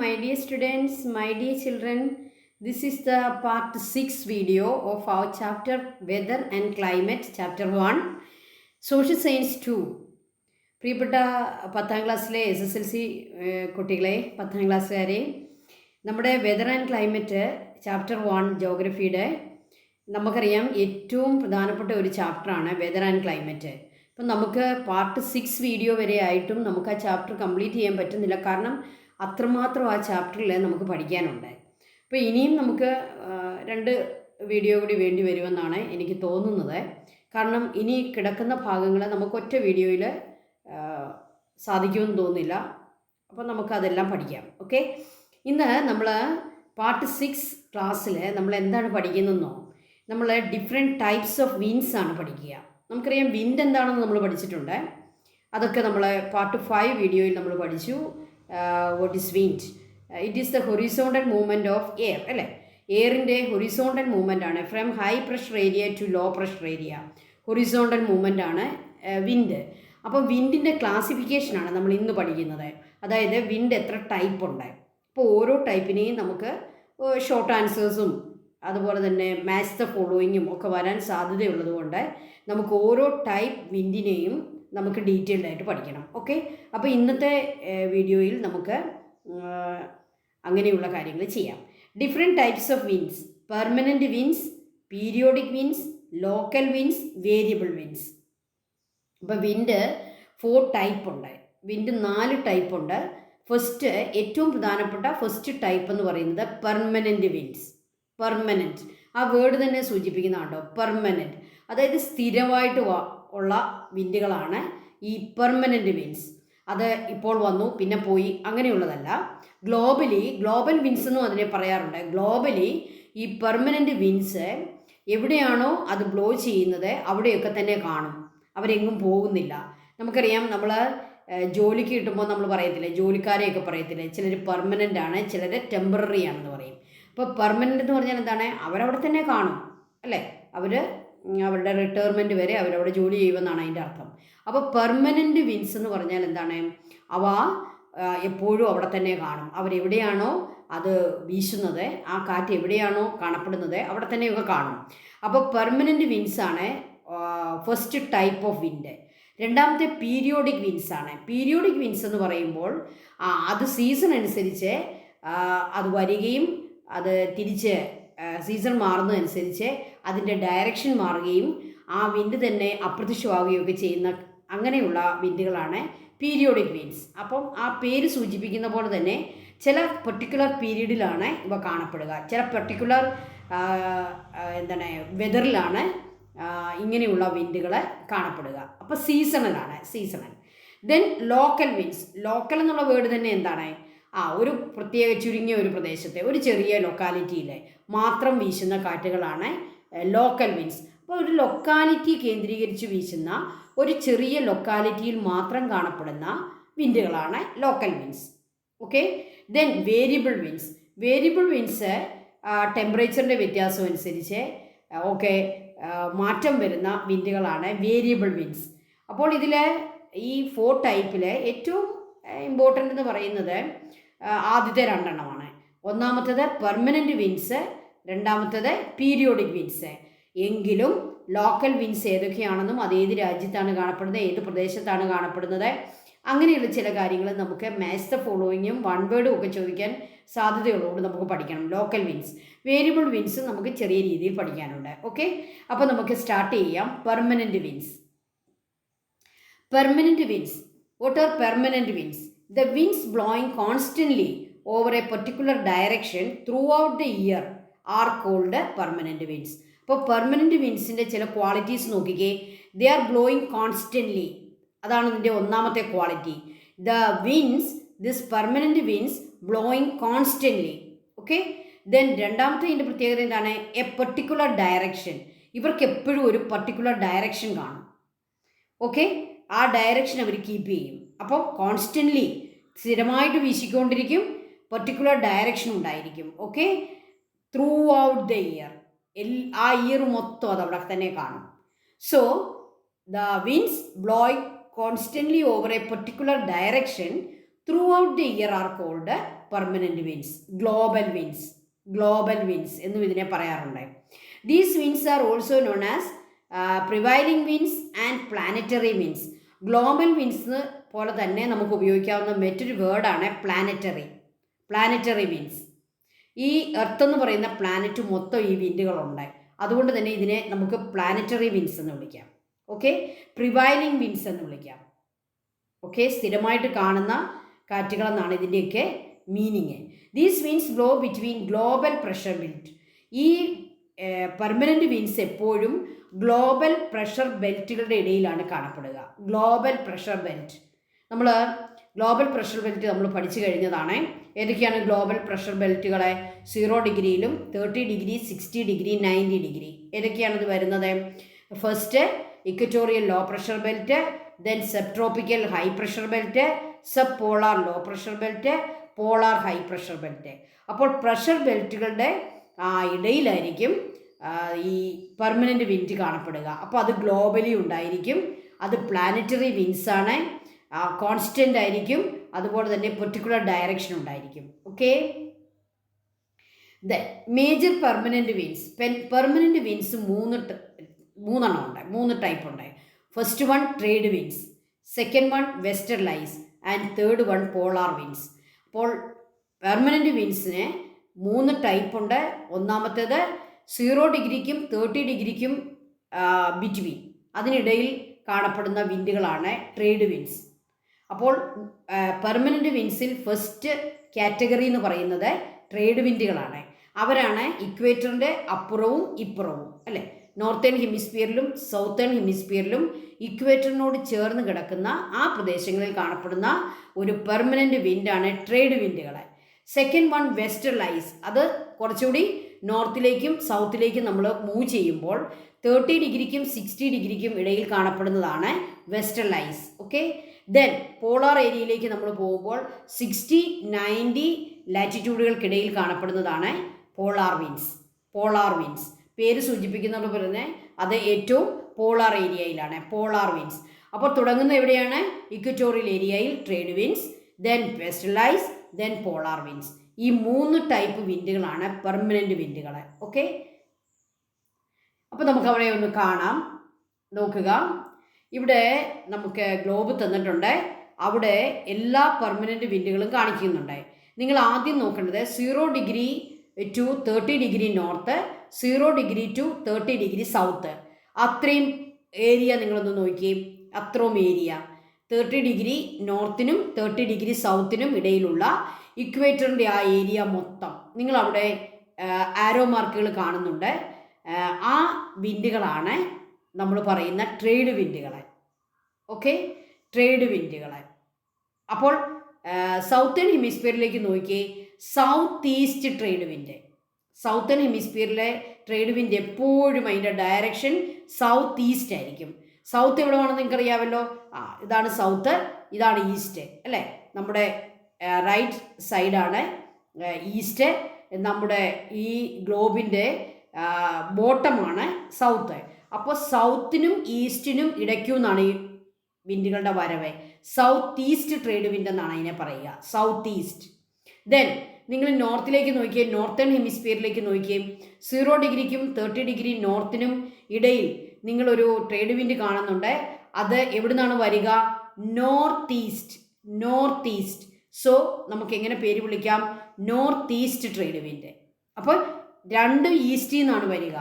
My dear students, my dear children, this is the part 6 video of our chapter Weather and Climate, chapter 1, Social Science 2. പ്രിയപ്പെട്ട 10ാം ക്ലാസ്സിലെ SSLC കുട്ടികളെ 10ാം ക്ലാസ്സുകാരെ, നമ്മുടെ weather and climate chapter 1 ജോഗ്രഫിയുടെ നമുക്കറിയാം ഏറ്റവും പ്രധാനപ്പെട്ട ഒരു ചാപ്റ്ററാണ് വെതർ ആൻഡ് ക്ലൈമറ്റ്. അപ്പം നമുക്ക് പാർട്ട് 6 വീഡിയോ വരെ ആയിട്ടും നമുക്ക് ആ ചാപ്റ്റർ കംപ്ലീറ്റ് ചെയ്യാൻ പറ്റുന്നില്ല. കാരണം അത്രമാത്രം ആ ചാപ്റ്ററിൽ നമുക്ക് പഠിക്കാനുണ്ട്. അപ്പോൾ ഇനിയും നമുക്ക് 2 വീഡിയോ കൂടി വേണ്ടി വരുമെന്നാണ് എനിക്ക് തോന്നുന്നത്. കാരണം ഇനി കിടക്കുന്ന ഭാഗങ്ങൾ നമുക്ക് ഒറ്റ വീഡിയോയിൽ സാധിക്കുമെന്ന് തോന്നുന്നില്ല. അപ്പോൾ നമുക്കതെല്ലാം പഠിക്കാം. ഓക്കെ, ഇന്ന് നമ്മൾ പാർട്ട് 6 ക്ലാസ്സിൽ നമ്മൾ എന്താണ് പഠിക്കുന്നതെന്നോ, നമ്മൾ ഡിഫറെൻറ്റ് ടൈപ്സ് ഓഫ് വിൻഡ്സ് ആണ് പഠിക്കുക. നമുക്കറിയാം വിൻഡ് എന്താണെന്ന് നമ്മൾ പഠിച്ചിട്ടുണ്ട്. അതൊക്കെ നമ്മൾ പാർട്ട് 5 വീഡിയോയിൽ നമ്മൾ പഠിച്ചു. What is wind? It is the horizontal movement of air, അല്ലേ? എയറിൻ്റെ ഹൊറിസോണ്ടൽ മൂവ്മെൻ്റ് ആണ്. From high pressure area to low pressure area horizontal movement ആണ് വിൻഡ്. അപ്പം വിൻഡിൻ്റെ ക്ലാസിഫിക്കേഷനാണ് നമ്മൾ ഇന്ന് പഠിക്കുന്നത്. അതായത് വിൻഡ് എത്ര ടൈപ്പ് ഉണ്ട്. അപ്പോൾ ഓരോ ടൈപ്പിനെയും നമുക്ക് ഷോർട്ട് ആൻസേഴ്സും അതുപോലെ തന്നെ മാച്ച് ദ ഫോളോയിങ്ങും ഒക്കെ വരാൻ സാധ്യതയുള്ളതുകൊണ്ട് നമുക്ക് ഓരോ ടൈപ്പ് വിൻഡിനെയും നമുക്ക് ഡീറ്റെയിൽഡ് ആയിട്ട് പഠിക്കണം. ഓക്കെ, അപ്പോൾ ഇന്നത്തെ വീഡിയോയിൽ നമുക്ക് അങ്ങനെയുള്ള കാര്യങ്ങൾ ചെയ്യാം. Different types of winds: permanent winds, periodic winds, local winds, variable winds. അപ്പോൾ വിൻഡ് 4 ടൈപ്പ് ഉണ്ട്. വിൻഡ് 4 ടൈപ്പ് ഉണ്ട്. ഫസ്റ്റ്, ഏറ്റവും പ്രധാനപ്പെട്ട ഫസ്റ്റ് ടൈപ്പ് എന്ന് പറയുന്നത് പെർമനൻറ്റ് വിൻഡ്സ്. പെർമനൻറ്റ്, ആ വേർഡ് തന്നെ സൂചിപ്പിക്കുന്നതാണോ, പെർമനൻറ്റ്. അതായത് സ്ഥിരമായിട്ട് ഉള്ള വിൻഡുകളാണ് ഈ പെർമനൻറ്റ് വിൻഡ്സ്. അത് ഇപ്പോൾ വന്നു പിന്നെ പോയി അങ്ങനെയുള്ളതല്ല. ഗ്ലോബൽ വിൻഡ്സ് എന്നും അതിനെ പറയാറുണ്ട്. ഗ്ലോബലി ഈ പെർമനൻറ്റ് വിൻഡ്സ് എവിടെയാണോ അത് ബ്ലോ ചെയ്യുന്നത് അവിടെയൊക്കെ തന്നെ കാണും, അവരെങ്ങും പോകുന്നില്ല. നമുക്കറിയാം, നമ്മൾ ജോലിക്ക് കിട്ടുമ്പോൾ നമ്മൾ പറയത്തില്ലേ, ജോലിക്കാരെയൊക്കെ പറയത്തില്ലേ, ചിലർ പെർമനൻ്റ് ആണ്, ചിലർ ടെമ്പററി ആണെന്ന് പറയും. അപ്പോൾ പെർമനൻ്റ് എന്ന് പറഞ്ഞാൽ എന്താണ്? അവരവിടെ തന്നെ കാണും, അല്ലേ? അവരുടെ റിട്ടയർമെൻറ്റ് വരെ അവരവിടെ ജോലി ചെയ്യുമെന്നാണ് അതിൻ്റെ അർത്ഥം. അപ്പോൾ പെർമനൻറ്റ് വിൻഡ്സ് എന്ന് പറഞ്ഞാൽ എന്താണ്? അവ എപ്പോഴും അവിടെ തന്നെ കാണും. അവരെവിടെയാണോ അത് വീശുന്നത്, ആ കാറ്റ് എവിടെയാണോ കാണപ്പെടുന്നത് അവിടെ തന്നെയൊക്കെ കാണും. അപ്പോൾ പെർമനൻറ്റ് വിൻഡ്സ് ആണ് ഫസ്റ്റ് ടൈപ്പ് ഓഫ് വിൻഡ്. രണ്ടാമത്തെ പീരിയോഡിക് വിൻഡ്സ് ആണ്. പീരിയോഡിക് വിൻഡ്സ് എന്ന് പറയുമ്പോൾ അത് സീസൺ അനുസരിച്ച് അത് വരികയും അത് തിരിച്ച് സീസൺ മാറുന്നതനുസരിച്ച് അതിൻ്റെ ഡയറക്ഷൻ മാറുകയും ആ വിൻഡ് തന്നെ അപ്രത്യക്ഷമാവുകയൊക്കെ ചെയ്യുന്ന അങ്ങനെയുള്ള വിൻഡുകളാണ് പീരിയോഡിക് വിൻഡ്സ്. അപ്പം ആ പേര് സൂചിപ്പിക്കുന്ന പോലെ തന്നെ ചില പെർട്ടിക്കുലർ പീരീഡിലാണ് ഇവ കാണപ്പെടുക. ചില പെർട്ടിക്കുലർ വെതറിലാണ് ഇങ്ങനെയുള്ള വിൻഡുകൾ കാണപ്പെടുക. അപ്പോൾ seasonal. Then local winds. Local എന്നുള്ള വേർഡ് തന്നെ എന്താണ്? ഒരു പ്രത്യേക ചുരുങ്ങിയ ഒരു പ്രദേശത്തെ ഒരു ചെറിയ ലൊക്കാലിറ്റിയിൽ മാത്രം വീശുന്ന കാറ്റുകളാണ് ലോക്കൽ വിൻഡ്സ്. അപ്പോൾ ഒരു ലൊക്കാലിറ്റി കേന്ദ്രീകരിച്ച് വീശുന്ന ഒരു ചെറിയ ലൊക്കാലിറ്റിയിൽ മാത്രം കാണപ്പെടുന്ന വിൻഡുകളാണ് local winds. Okay, then variable winds. Variable winds ടെമ്പറേച്ചറിൻ്റെ വ്യത്യാസം അനുസരിച്ച് ഒക്കെ മാറ്റം വരുന്ന വിൻഡുകളാണ് വേരിയബിൾ വിൻഡ്സ്. അപ്പോൾ ഇതിൽ ഈ 4 ടൈപ്പിൽ ഏറ്റവും ഇമ്പോർട്ടൻ്റ് എന്ന് പറയുന്നത് ആദ്യത്തെ 2 എണ്ണമാണ്. ഒന്നാമത്തേത് പെർമനൻറ്റ് വിൻഡ്സ്, രണ്ടാമത്തേത് പീരിയോഡിക് വിൻഡ്സ്. എങ്കിലും ലോക്കൽ വിൻഡ്സ് ഏതൊക്കെയാണെന്നും അത് ഏത് രാജ്യത്താണ് കാണപ്പെടുന്നത്, ഏത് പ്രദേശത്താണ് കാണപ്പെടുന്നത്, അങ്ങനെയുള്ള ചില കാര്യങ്ങൾ നമുക്ക് മാച്ച് ദ ഫോളോയിങ്ങും 1 വേർഡും ഒക്കെ ചോദിക്കാൻ സാധ്യതയുള്ളതുകൊണ്ട് നമുക്ക് പഠിക്കണം. ലോക്കൽ വിൻഡ്സ്, വേരിയബിൾ വിൻഡ്സ് നമുക്ക് ചെറിയ രീതിയിൽ പഠിക്കാനുണ്ട്. ഓക്കെ, അപ്പോൾ നമുക്ക് സ്റ്റാർട്ട് ചെയ്യാം. Permanent winds. Permanent winds. What are permanent winds? The winds blowing constantly over a particular direction throughout the year are called permanent winds. അപ്പോൾ പെർമനൻറ്റ് വിൻഡ്സിൻ്റെ ചില ക്വാളിറ്റീസ് നോക്കിക്കേ. ദേ ആർ ബ്ലോയിങ് കോൺസ്റ്റൻ്റ്ലി, അതാണ് ഇതിൻ്റെ ഒന്നാമത്തെ quality. This permanent winds blowing constantly. Okay, then രണ്ടാമത്തെ ഇതിൻ്റെ പ്രത്യേകത എന്താണ്? A particular direction. ഇവർക്ക് എപ്പോഴും ഒരു പെർട്ടിക്കുലർ ഡയറക്ഷൻ കാണും. ഓക്കെ, ആ ഡയറക്ഷൻ അവർ കീപ്പ് ചെയ്യും. അപ്പോൾ കോൺസ്റ്റൻ്റ്ലി സ്ഥിരമായിട്ട് വീശിക്കൊണ്ടിരിക്കും, പെർട്ടിക്കുലർ ഡയറക്ഷൻ ഉണ്ടായിരിക്കും. Okay, throughout the year, ആ ഇയർ മൊത്തം അതവിടെ തന്നെ കാണും. So the winds blowing constantly over a particular direction throughout the year are called permanent winds, global winds എന്നും ഇതിനെ പറയാറുണ്ട്. These winds are also known as prevailing winds and planetary winds. Global winds പോലെ തന്നെ നമുക്ക് ഉപയോഗിക്കാവുന്ന മറ്റൊരു വേർഡാണ് planetary wins. ഈ എർത്ത് എന്ന് പറയുന്ന പ്ലാനറ്റ് മൊത്തം ഈ വിൻഡുകളുണ്ട്. അതുകൊണ്ട് തന്നെ ഇതിനെ നമുക്ക് പ്ലാനറ്ററി വിൻസ് എന്ന് വിളിക്കാം. ഓക്കെ, പ്രിവൈലിംഗ് വിൻസ് എന്ന് വിളിക്കാം. ഓക്കെ, സ്ഥിരമായിട്ട് കാണുന്ന കാറ്റുകളെന്നാണ് ഇതിൻ്റെയൊക്കെ meaning. These winds blow between global pressure belt. ഈ പെർമനൻറ്റ് വിൻസ് എപ്പോഴും ഗ്ലോബൽ പ്രഷർ ബെൽറ്റുകളുടെ ഇടയിലാണ് കാണപ്പെടുക. ഗ്ലോബൽ പ്രഷർ ബെൽറ്റ് നമ്മൾ പഠിച്ചു കഴിഞ്ഞതാണ്. ഏതൊക്കെയാണ് ഗ്ലോബൽ പ്രഷർ ബെൽറ്റുകളെ? 0 ഡിഗ്രിയിലും 30 ഡിഗ്രി, 60 ഡിഗ്രി, 90 ഡിഗ്രി. ഏതൊക്കെയാണത് വരുന്നത്? First equatorial low pressure belt, then subtropical high pressure belt, sub polar low pressure belt, polar high pressure belt. അപ്പോൾ പ്രഷർ ബെൽറ്റുകളുടെ ഇടയിലായിരിക്കും ഈ പെർമനൻറ്റ് വിൻഡ് കാണപ്പെടുക. അപ്പോൾ അത് ഗ്ലോബലി ഉണ്ടായിരിക്കും. അത് പ്ലാനറ്ററി വിൻസാണ്, കോൺസ്റ്റൻ്റ് ആയിരിക്കും. അതുപോലെ തന്നെ പെർട്ടിക്കുലർ ഡയറക്ഷൻ ഉണ്ടായിരിക്കും. Okay, then major permanent winds. Permanent winds മൂന്നെണ്ണം ഉണ്ട്, 3 ടൈപ്പ് ഉണ്ട്. First one trade winds, second one westerlies and third one polar winds. അപ്പോൾ പെർമനൻറ്റ് വിൻസിന് 3 ടൈപ്പ് ഉണ്ട്. ഒന്നാമത്തേത് 0 ഡിഗ്രിക്കും 30 ഡിഗ്രിക്കും ബിറ്റ്വീൻ, അതിനിടയിൽ കാണപ്പെടുന്ന വിൻഡുകളാണ് ട്രേഡ് വിൻസ്. അപ്പോൾ പെർമനൻറ്റ് വിൻസിൽ ഫസ്റ്റ് കാറ്റഗറി എന്ന് പറയുന്നത് ട്രേഡ് വിൻഡുകളാണ്. അവരാണ് ഇക്വേറ്ററിൻ്റെ അപ്പുറവും ഇപ്പുറവും, അല്ലേ? നോർത്തേൺ ഹെമിസ്ഫിയറിലും സൗത്തേൺ ഹെമിസ്ഫിയറിലും ഇക്വേറ്ററിനോട് ചേർന്ന് കിടക്കുന്ന ആ പ്രദേശങ്ങളിൽ കാണപ്പെടുന്ന ഒരു പെർമനൻറ്റ് വിൻഡാണ് ട്രേഡ് വിൻഡുകൾ. Second one westerlies. അത് കുറച്ചുകൂടി നോർത്തിലേക്കും സൗത്തിലേക്കും നമ്മൾ മൂവ് ചെയ്യുമ്പോൾ 30 ഡിഗ്രിക്കും 60 ഡിഗ്രിക്കും ഇടയിൽ കാണപ്പെടുന്നതാണ് വെസ്റ്റർലൈസ്. ഓക്കെ, ദെൻ പോളാർ ഏരിയയിലേക്ക് നമ്മൾ പോകുമ്പോൾ 60-90 ലാറ്റിറ്റ്യൂഡുകൾക്കിടയിൽ കാണപ്പെടുന്നതാണ് പോളാർ വിൻസ്. പേര് സൂചിപ്പിക്കുന്നത് പോലെ തന്നെ അത് ഏറ്റവും പോളാർ ഏരിയയിലാണ് പോളാർ വിൻസ്. അപ്പോൾ തുടങ്ങുന്ന എവിടെയാണ്? ഇക്വറ്റോറിയൽ ഏരിയയിൽ trade winds, then westerlies, then polar winds. ഈ 3 ടൈപ്പ് വിൻഡുകളാണ് പെർമനൻറ്റ് വിൻഡുകൾ. ഓക്കെ, അപ്പോൾ നമുക്ക് അവിടെ ഒന്ന് കാണാം. നോക്കുക, ഇവിടെ നമുക്ക് ഗ്ലോബ് തന്നിട്ടുണ്ട്. അവിടെ എല്ലാ പെർമനൻറ്റ് വിൻഡുകളും കാണിക്കുന്നുണ്ട്. നിങ്ങൾ ആദ്യം നോക്കേണ്ടത് 0 degree to 30 degree north, 0 degree to 30 degree south. അത്രയും ഏരിയ നിങ്ങളൊന്ന് നോക്കിയേ. അത്രയും ഏരിയ 30 ഡിഗ്രി നോർത്തിനും 30 ഡിഗ്രി സൗത്തിനും ഇടയിലുള്ള ഇക്വേറ്ററിൻ്റെ ആ ഏരിയ മൊത്തം നിങ്ങളവിടെ ആരോ മാർക്കുകൾ കാണുന്നുണ്ട്. ആ വിൻഡുകളാണ് നമ്മൾ പറയുന്ന ട്രേഡ് വിൻഡുകൾ. ഓക്കെ, ട്രേഡ് വിൻഡുകൾ. അപ്പോൾ സൗത്തേൺ ഹെമിസ്ഫിയറിലേക്ക് നോക്കിയേ. South east trade wind. Southern ഹെമിസ്ഫിയറിലെ ട്രേഡ് വിൻഡ് എപ്പോഴും അതിൻ്റെ ഡയറക്ഷൻ സൗത്ത് ഈസ്റ്റ് ആയിരിക്കും. സൗത്ത് എവിടെ വേണമെന്ന് നിങ്ങൾക്കറിയാമല്ലോ. ഇതാണ് സൗത്ത്, ഇതാണ് ഈസ്റ്റ്, അല്ലേ? നമ്മുടെ റൈറ്റ് സൈഡാണ് ഈസ്റ്റ്. നമ്മുടെ ഈ ഗ്ലോബിൻ്റെ ബോട്ടമാണ് സൗത്ത്. അപ്പോൾ സൗത്തിനും ഈസ്റ്റിനും ഇടയ്ക്കും എന്നാണ് ഈ വിൻഡുകളുടെ വരവ്. സൗത്ത് ഈസ്റ്റ് ട്രേഡ് വിൻഡ് എന്നാണ് അതിനെ പറയുക, സൗത്ത് ഈസ്റ്റ്. ദെൻ നിങ്ങൾ നോർത്തിലേക്ക് നോക്കിയേ, നോർത്തേൺ ഹെമിസ്ഫിയറിലേക്ക് നോക്കിയേ. 0 ഡിഗ്രിക്കും 30 ഡിഗ്രി നോർത്തിനും ഇടയിൽ നിങ്ങളൊരു ട്രേഡ് വിൻഡ് കാണുന്നുണ്ട്. അത് എവിടെ നിന്നാണ് വരിക? North east. സോ നമുക്ക് എങ്ങനെ പേര് വിളിക്കാം? North east trade wind. അപ്പോൾ 2 ഈസ്റ്റിൽ നിന്നാണ് വരിക.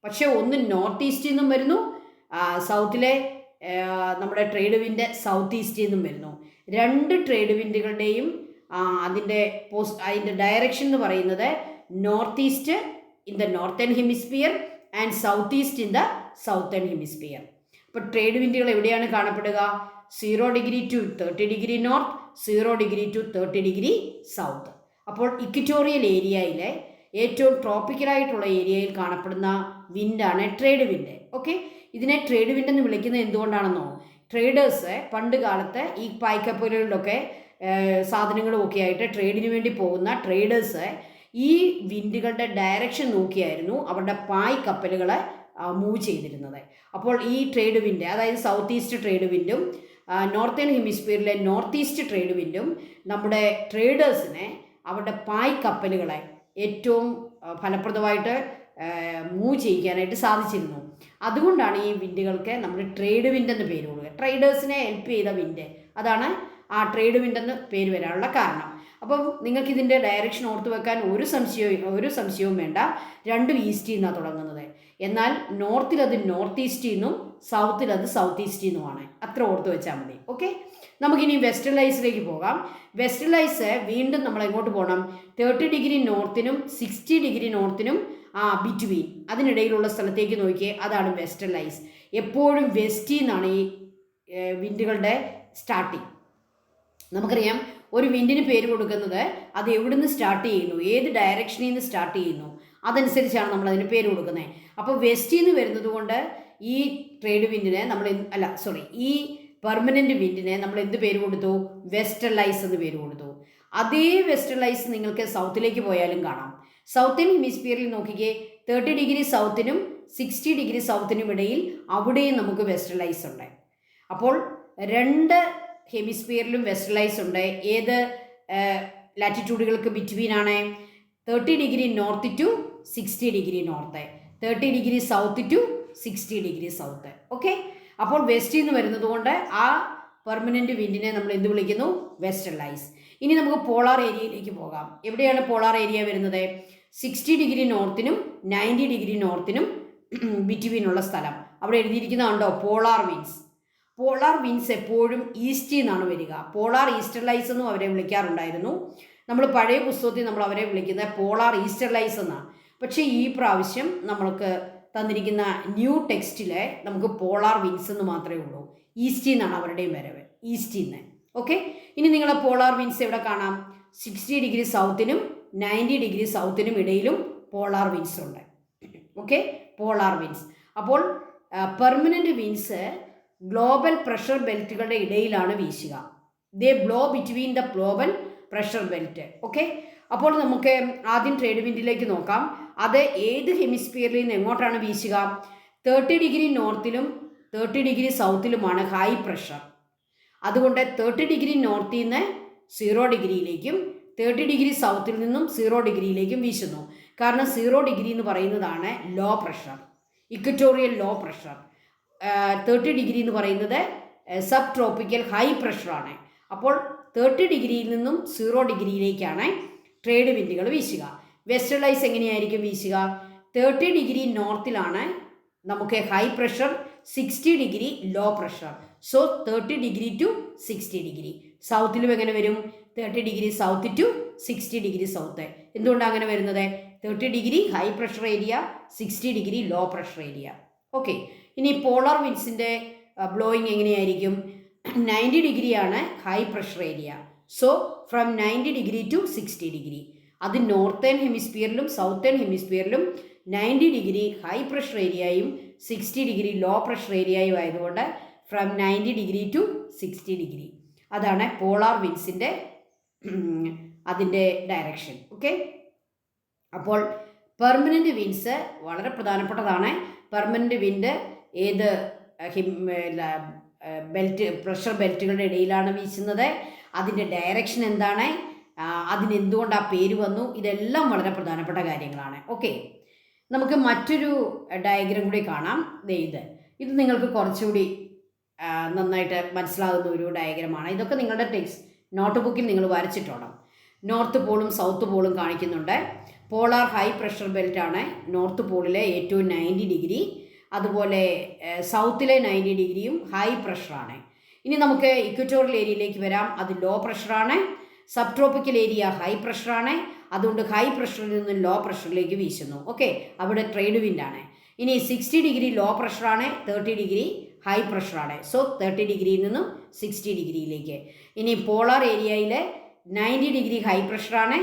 പക്ഷേ ഒന്ന് നോർത്ത് ഈസ്റ്റിൽ നിന്നും വരുന്നു, സൗത്തിലെ നമ്മുടെ ട്രേഡ് വിൻഡ് സൗത്ത് ഈസ്റ്റിൽ നിന്നും വരുന്നു. 2 ട്രേഡ് വിൻഡുകളുടെയും അതിൻ്റെ ഡയറക്ഷൻ എന്ന് പറയുന്നത് north east in the northern hemisphere and south east in the southern hemisphere. അപ്പോൾ ട്രേഡ് വിൻഡുകൾ എവിടെയാണ് കാണപ്പെടുക? 0 degree to 30 degree north, 0 degree to 30 degree south. അപ്പോൾ ഇക്വറ്റോറിയൽ ഏരിയയിലെ ഏറ്റവും ട്രോപ്പിക്കലായിട്ടുള്ള ഏരിയയിൽ കാണപ്പെടുന്ന വിൻഡാണ് ട്രേഡ് വിൻഡ്. ഓക്കെ, ഇതിനെ ട്രേഡ് വിൻഡ് എന്ന് വിളിക്കുന്നത് എന്തുകൊണ്ടാണെന്നോ? ട്രേഡേഴ്സ് പണ്ട് കാലത്ത് ഈ പായ്ക്കപ്പലുകളിലൊക്കെ സാധനങ്ങളും ഒക്കെ ആയിട്ട് ട്രേഡിന് വേണ്ടി പോകുന്ന ട്രേഡേഴ്സ് ഈ വിൻഡുകളുടെ ഡയറക്ഷൻ നോക്കിയായിരുന്നു അവരുടെ പായ് കപ്പലുകളെ മൂവ് ചെയ്തിരുന്നത്. അപ്പോൾ ഈ ട്രേഡ് വിൻഡ്, അതായത് സൗത്ത് ഈസ്റ്റ് ട്രേഡ് വിൻഡും നോർത്തേൺ ഹെമിസ്ഫിയറിലെ നോർത്ത് ഈസ്റ്റ് ട്രേഡ് വിൻഡും നമ്മുടെ ട്രേഡേഴ്സിനെ അവരുടെ പായ് കപ്പലുകളെ ഏറ്റവും ഫലപ്രദമായിട്ട് മൂവ് ചെയ്യിക്കാനായിട്ട് സാധിച്ചിരുന്നു. അതുകൊണ്ടാണ് ഈ വിൻഡുകൾക്ക് നമ്മൾ ട്രേഡ് വിൻഡ് എന്ന് പേര് കൊടുക്കുക. ട്രേഡേഴ്സിനെ ഹെൽപ്പ് ചെയ്ത വിൻഡ്, അതാണ് ആ ട്രേഡ് വിൻഡ് എന്ന് പേര് വരാനുള്ള കാരണം. അപ്പം നിങ്ങൾക്ക് ഇതിൻ്റെ ഡയറക്ഷൻ ഓർത്ത് വെക്കാൻ ഒരു സംശയവും വേണ്ട. രണ്ടും ഈസ്റ്റിൽ നിന്നാണ് തുടങ്ങുന്നത്. എന്നാൽ നോർത്തിൽ അത് നോർത്ത് ഈസ്റ്റിൽ നിന്നും സൗത്തിൽ അത് സൗത്ത് ഈസ്റ്റിൽ നിന്നുമാണ്. അത്ര ഓർത്ത് വെച്ചാൽ മതി. ഓക്കെ, നമുക്കിനി വെസ്റ്റേൺ ലൈസിലേക്ക് പോകാം. വെസ്റ്റേൺ ലൈസ് വീണ്ടും നമ്മൾ എങ്ങോട്ട് പോകണം? 30 ഡിഗ്രി നോർത്തിനും 60 ഡിഗ്രി നോർത്തിനും ബിറ്റ്വീൻ, അതിനിടയിലുള്ള സ്ഥലത്തേക്ക് നോക്കിയേ, അതാണ് വെസ്റ്റേൺ ലൈസ്. എപ്പോഴും വെസ്റ്റിൽ നിന്നാണ് ഈ വിൻഡുകളുടെ സ്റ്റാർട്ടിങ്. നമുക്കറിയാം ഒരു വിൻഡിന് പേര് കൊടുക്കുന്നത് അത് എവിടുന്ന് സ്റ്റാർട്ട് ചെയ്യുന്നു, ഏത് ഡയറക്ഷനിൽ നിന്ന് സ്റ്റാർട്ട് ചെയ്യുന്നു, അതനുസരിച്ചാണ് നമ്മൾ അതിന് പേര് കൊടുക്കുന്നത്. അപ്പോൾ വെസ്റ്റിൽ നിന്ന് വരുന്നത് കൊണ്ട് ഈ ട്രേഡ് വിൻഡിനെ ഈ പെർമനൻറ്റ് വിൻഡിനെ നമ്മൾ എന്ത് പേര് കൊടുത്തു? വെസ്റ്റേൺ ലൈസ് എന്ന് പേര് കൊടുത്തു. അതേ വെസ്റ്റേൺ ലൈസ് നിങ്ങൾക്ക് സൗത്തിലേക്ക് പോയാലും കാണാം. സൗത്തേൺ ഹെമിസ്ഫിയറിൽ നോക്കിക്കേ, 30 ഡിഗ്രി സൗത്തിനും 60 ഡിഗ്രി സൗത്തിനും ഇടയിൽ അവിടെയും നമുക്ക് വെസ്റ്റേൺ ലൈസ് ഉണ്ട്. അപ്പോൾ രണ്ട് ഹെമിസ്ഫിയറിലും വെസ്റ്റേൺ ലൈസ് ഉണ്ട്. ഏത് ലാറ്റിറ്റ്യൂഡുകൾക്ക് ബിറ്റ്വീൻ ആണ്? 30 degree north to 60 degree north, 30 degree south to 60 degree south. Okay, അപ്പോൾ വെസ്റ്റിൽ നിന്ന് വരുന്നത് കൊണ്ട് ആ പെർമനൻറ്റ് വിൻഡിനെ നമ്മൾ എന്ത് വിളിക്കുന്നു? Westerlies. ഇനി നമുക്ക് പോളാർ ഏരിയയിലേക്ക് പോകാം. എവിടെയാണ് പോളാർ ഏരിയ വരുന്നത്? 60 ഡിഗ്രി നോർത്തിനും 90 ഡിഗ്രി നോർത്തിനും ബിറ്റ്വീനുള്ള സ്ഥലം. അവിടെ എഴുതിയിരിക്കുന്നതുണ്ടോ? Polar winds. പോളാർ വിൻഡ്സ് എപ്പോഴും ഈസ്റ്റിൽ നിന്നാണ് വരിക. പോളാർ ഈസ്റ്റർ ലൈസ് എന്നും അവരെ വിളിക്കാറുണ്ടായിരുന്നു. നമ്മൾ പഴയ പുസ്തകത്തിൽ നമ്മൾ അവരെ വിളിക്കുന്നത് പോളാർ ഈസ്റ്റർ ലൈസ് എന്നാണ്. പക്ഷേ ഈ പ്രാവശ്യം നമ്മൾക്ക് തന്നിരിക്കുന്ന ന്യൂ ടെക്സ്റ്റിൽ നമുക്ക് പോളാർ വിൻഡ്സ് എന്ന് മാത്രമേ ഉള്ളൂ. ഈസ്റ്റിൽ നിന്നാണ് അവരുടെയും വരവ്, ഈസ്റ്റിൽ നിന്ന്. ഓക്കെ, ഇനി നിങ്ങൾ പോളാർ വിൻഡ്സ് എവിടെ കാണാം? 60 ഡിഗ്രി സൗത്തിനും 90 ഡിഗ്രി സൗത്തിനും ഇടയിലും പോളാർ വിൻഡ്സ് ഉണ്ട്. Okay, polar winds. അപ്പോൾ പെർമനൻറ്റ് വിൻഡ്സ് ഗ്ലോബൽ പ്രഷർ ബെൽറ്റുകളുടെ ഇടയിലാണ് വീശുക. They blow between the global pressure belt. Okay, അപ്പോൾ നമുക്ക് ആദ്യം ട്രേഡ് വിൻഡിലേക്ക് നോക്കാം. അത് ഏത് ഹെമിസ്ഫിയറിൽ നിന്ന് എങ്ങോട്ടാണ് വീശുക? 30 ഡിഗ്രി നോർത്തിലും 30 ഡിഗ്രി സൗത്തിലുമാണ് ഹൈ പ്രഷർ. അതുകൊണ്ട് 30 ഡിഗ്രി നോർത്തിൽ നിന്ന് 0 ഡിഗ്രിയിലേക്കും 30 ഡിഗ്രി സൗത്തിൽ നിന്നും 0 ഡിഗ്രിയിലേക്കും വീശുന്നു. കാരണം 0 ഡിഗ്രി എന്ന് പറയുന്നതാണ് low pressure, equatorial low pressure. 30 degree എന്ന് പറയുന്നത് സബ് ട്രോപ്പിക്കൽ ഹൈ പ്രഷറാണ്. അപ്പോൾ 30 ഡിഗ്രിയിൽ നിന്നും 0 ഡിഗ്രിയിലേക്കാണ് ട്രേഡ് വിൻഡുകൾ വീശുക. വെസ്റ്റേൺ ലൈസ് എങ്ങനെയായിരിക്കും വീശുക? 30 ഡിഗ്രി നോർത്തിലാണ് നമുക്ക് high pressure, 60 degree low pressure. So 30 degree to 60 degree. സൗത്തിലും എങ്ങനെ വരും? 30 degree south to 60 degree south. എന്തുകൊണ്ടാണ് അങ്ങനെ വരുന്നത്? 30 degree high pressure area, 60 degree low pressure area. Okay, ഇനി പോളാർ വിൻഡ്സിൻ്റെ ബ്ലോയിങ് എങ്ങനെയായിരിക്കും? 90 ഡിഗ്രിയാണ് high pressure area. So from 90 degree to 60 degree. അത് നോർത്തേൺ ഹെമിസ്ഫിയറിലും സൗത്തേൺ ഹെമിസ്ഫിയറിലും 90 ഡിഗ്രി ഹൈ പ്രഷർ ഏരിയയും 60 ഡിഗ്രി ലോ പ്രഷർ ഏരിയയും ആയതുകൊണ്ട് ഫ്രം 90 ഡിഗ്രി ടു 60 ഡിഗ്രി. അതാണ് പോളാർ വിൻഡ്സിൻ്റെ അതിൻ്റെ ഡയറക്ഷൻ. ഓക്കെ, അപ്പോൾ പെർമനൻറ്റ് വിൻഡ്സ് വളരെ പ്രധാനപ്പെട്ടതാണ്. പെർമനൻറ്റ് വിൻഡ് ഏത് പ്രഷർ ബെൽറ്റുകളുടെ ഇടയിലാണ് വീശുന്നത്, അതിൻ്റെ ഡയറക്ഷൻ എന്താണ്, അതിനെന്തുകൊണ്ട് ആ പേര് വന്നു, ഇതെല്ലാം വളരെ പ്രധാനപ്പെട്ട കാര്യങ്ങളാണ്. ഓക്കെ, നമുക്ക് മറ്റൊരു ഡയഗ്രം കൂടി കാണാം. ഇത് നിങ്ങൾക്ക് കുറച്ചുകൂടി നന്നായിട്ട് മനസ്സിലാകുന്ന ഒരു ഡയഗ്രമാണ്. ഇതൊക്കെ നിങ്ങളുടെ നോട്ട് ബുക്കിൽ നിങ്ങൾ വരച്ചിട്ടോണം. നോർത്ത് പോളും സൗത്ത് പോളും കാണിക്കുന്നുണ്ട്. പോളാർ ഹൈ പ്രഷർ ബെൽറ്റാണ് നോർത്ത് പോളിലെ ഏറ്റവും 90 ഡിഗ്രി. അതുപോലെ സൗത്തിലെ 90 ഡിഗ്രിയും ഹൈ പ്രഷറാണ്. ഇനി നമുക്ക് ഇക്വറ്റോറിയൽ ഏരിയയിലേക്ക് വരാം. അത് ലോ പ്രഷറാണ്. സബ് ട്രോപ്പിക്കൽ ഏരിയ ഹൈ പ്രഷറാണ്. അതുകൊണ്ട് ഹൈ പ്രഷറിൽ നിന്ന് ലോ പ്രഷറിലേക്ക് വീശുന്നു. ഓക്കെ, അവിടെ ട്രേഡ് വിൻഡാണ്. ഇനി 60 ഡിഗ്രി ലോ പ്രഷറാണ്, 30 ഡിഗ്രി ഹൈ പ്രഷറാണ്. സോ 30 ഡിഗ്രിയിൽ നിന്നും 60 ഡിഗ്രിയിലേക്ക്. ഇനി പോളാർ ഏരിയയിൽ 90 ഡിഗ്രി ഹൈ പ്രഷറാണ്,